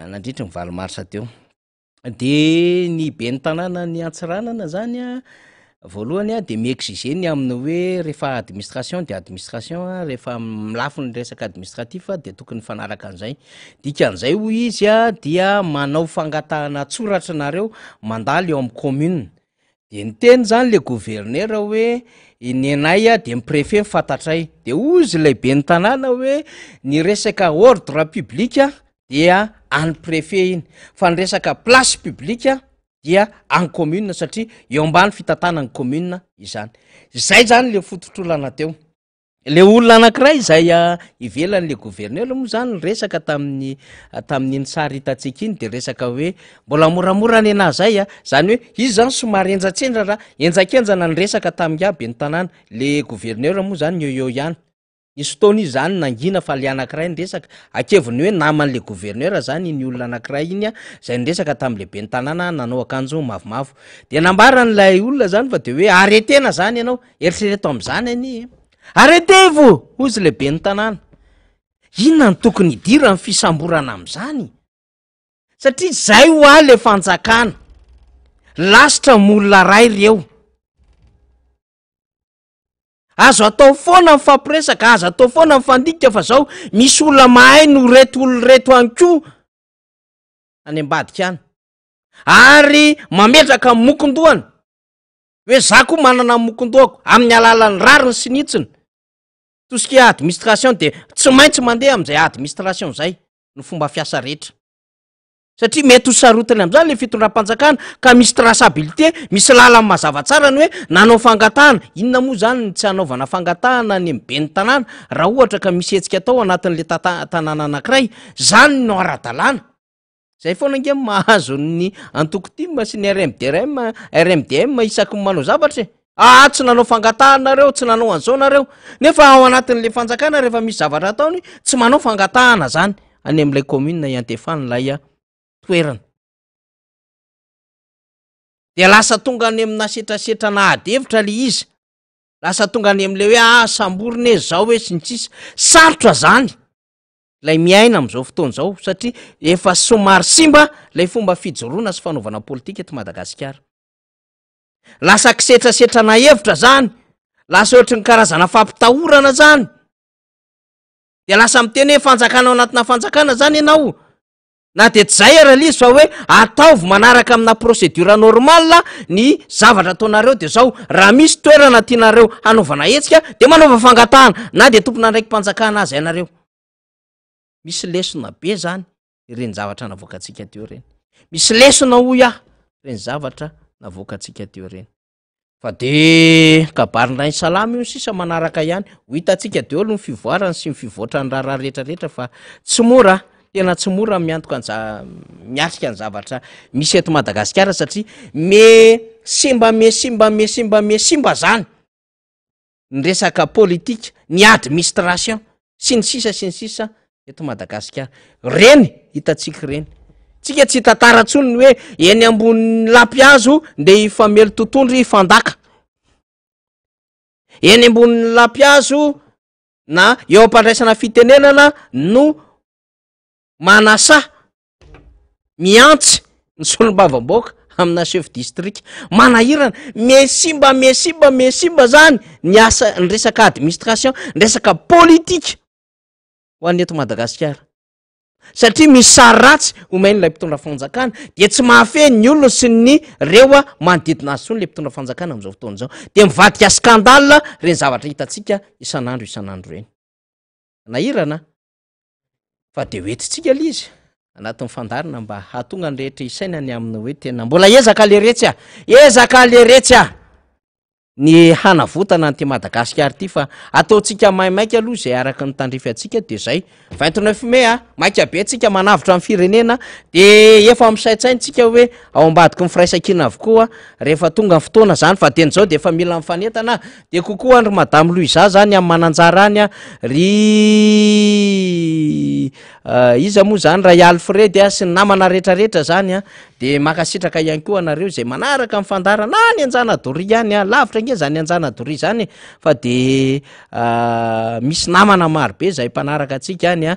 nandritra ny valomarsa teo. De ny ben'ny tanàna ny antsiranana zany a voalohany a de miexige ny aminy hoe rehefa administration de administration rehefa milafo ny resaka administratif de tokony fanaraka an'izay. Dikan'izay hoy izy a dia manao fangatahana tsoratra nareo mandalo eo amin'ny commune. De ny teny zany le gouverneur hoe ny anay a de ny préfet mifantatray. De ozy lehibe ny tanàna hoe ny resaka ordre public dia any préfet iny, fa ny resaka place publique dia any commune satria eo ambany fitatana ny commune izany. Zay zany le fototrolana teo. Le olona anankiray izay ivelan'le gouverneur moa zany resaka tamin'ny sary hitatsika iny de resaka hoe mbola moramora ny anazy zay zany hoe izy zany somary enjatsendrara enjakenjana ny resaka tamin'ny aby ny tanàna. Le gouverneur moa zany eo ihany. Nisy fotoana izy zany nangina fa le anankiray ny resaka akeviny hoe naman'le gouverneur zany ny olona anankiray iny zay nyresaka tamin'le be ny tanàna nanao akanjo mavomavo. De nambaran'lay olona zany fa de hoe arrêtena zany ianao, eritrereto am'izany any. Arrêtez-vous, ozy le be ny tanàna. Inona ny tokony idira ny fisamborana am'izany? Satria zay ho le fanjakana. Lasitra molona ray reo. Azo atao foana mifampiresaka, azo atao foana mifandika fa zao misy olona mahay no reto olona reto anko any ambadika any. Ary mametraka amin'ny mokondoany. Hoe za koa manana mokondoako amin'ny alalan'ny rariny sy nitsiny. Tout ce qui est administration de tsy maintsy mandeha amin'izay administration zay no fomba fiasa rehetra. Satria mety ho sarotany am'izany le fitondram-panjakana ka misy traçabilité, misy lalany mazava tsara ny hoe nanao fangatahana. Inona moa zany tsy hanaovana fangatahana ny be ny tanàna raha ohatra ka misy hetsika atao anatin'le tanàna anankiray, zany no ara-dalàna. Zay foana nge mahazo ny antokotima sy ny RMDM isaky manao zavatra. Tsy nanao fangatahana tsy nanao an'izao nareo. Nefa ao anatin'le fanjakana rehefa misy zavatra ataony tsy manao fangatahana zany. Any amin'ilay commune iantefan'ilay toerana. De lasa tonga any amina setrasetra na adevitra le izy. Lasa tonga any amin'le hoe samborone zao hoe sy ny tsisa. Sarotra zany. Lay miaina am'izao fotoana zao satria efa somary simba lay fomba fijoroana sy fanaovana politika eto Madagasikara. Lasa kisetrasetra na hevitra zany. Lasa ohatry ny karazana fampitahorana zany. De lasa miteny hoe fanjakana ao anatina fanjakana zany ianao. Na de tsy zay ara lizy fa hoe ataovy manaraka amina procédure normale ny zavatra ataonareo de zao raha misy toerana tianareo hanaovana hetsika de manaova fangatahana na de tompona ndraiky mpanjakana azy ianareo. Misy lesona be zany ireny zavatra navoakantsika teo reny. Misy lesona hoy reny zavatra navoakantsika teo reny. Fa de kabarinay salama io sisa manaraka ihany. Ho hitantsika daholo ny fivoarany sy ny fivoatrany raha rehetra rehetra fa tsy mora. tena tsy mora miantoka miatrika ny zavatra misy eto Madagasikara satria me simba zany ny resaka politika, ny administration sy ny sisa eto Madagasikara. Reny hitatsika reny. Tsika tsy tantara tsony hoe eny ambony lampihazo nde ifamelo totondry fandaka. Eny ambony lampihazo na eo am-pandraisana fitenenana no manasa miantsy ny solombavam-boaka amina chef district manahirana me simba zany ny asa ny resaka administration, ny resaka politika ho an'ny eto Madagasikara. Satria misy sary ratsy omainy ilay mpitondra fanjakana dia tsy mahafeny ny olona sy ny rewa manodidina azy tsony le mpitondra fanjakana amin'izao fotoana izao. Dia mivadika skandale reny zavatra hitatsika isan'andro reny. Nahirana fa de hoentitsika lizy anatin'ny fandarina mba hahatonga ny rehetra isaina ny amin'ny hoe tena mbola ezaka le retsy ny hanavotana anty Madagasikara ty fa ataotsika maimaika aloha zay araka ny tandrify atsika de zay 29 mai maika be tsika manavitra amin'ny firenena de efa misaitsaintsika hoe ao ambadiky ny firaisan-kina avokoa rehefa tonga ny fotoana zany fa teny zao de efa mila mifanetana de kokoa andry madame Louisa zany amin'ny mananjara any ry iza moa zany Ray Alfred sy ny namana rehetrarehetra zany de makasitraka ihany koa anareo zay manaraka amin'ny fandarana ny Anjanadory any lavitra nge zany Anjanadory zany fa de misy namana marobe zay mpanaraka atsika any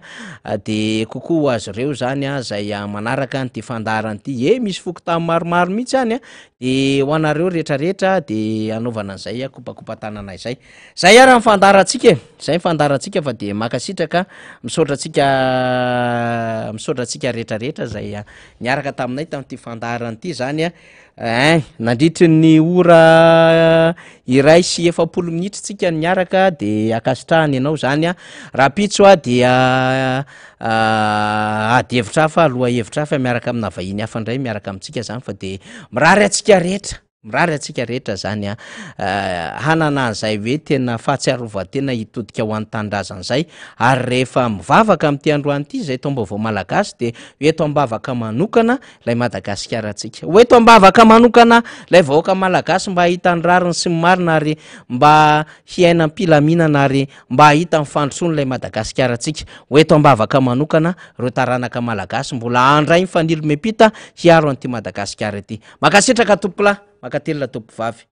de kokoa azy reo zany zay manaraka ny fandarana ty misy fokotany maromaro mihitsy any de ho anareo rehetrarehetra de anaovana an'izay kopakopatanana izay ara ny fandarantsika fandarantsika fa de makasitraka misaotratsika rehetrarehetra zay niaraka taminay tamin'ity fandarana ty zany nandritry ny ora iray sy 7 minitra tsika niaraka de akasitrahany ianao zany raha pitso dia adihevitra hafa aloha hevitra hafa miaraka amina vahiny hafa indray miaraka amintsika zany fa de mirary atsika rehetra zany hanana an'izay hoe tena fahatsiarovatena hitodika ho an'ny tanindrazana zay ary rehefa mivavaka amin'ity androany ity zay taom-baovao malagasy de hoeto ambavaka manokana lay Madagasikara atsika hoeto ambavaka manokana lay vahoaka malagasy mba hahita ny rariny sy ny marina ary mba hiaina am-pilaminana ary mba hahita ny fandrosoany lay Madagasikara atsika hoeto ambavaka manokana reo taranaka malagasy mbola andray fanilo mepita hiaro an'ity Madagasikara ity makasitraka tompolahy makatelina tompovavy.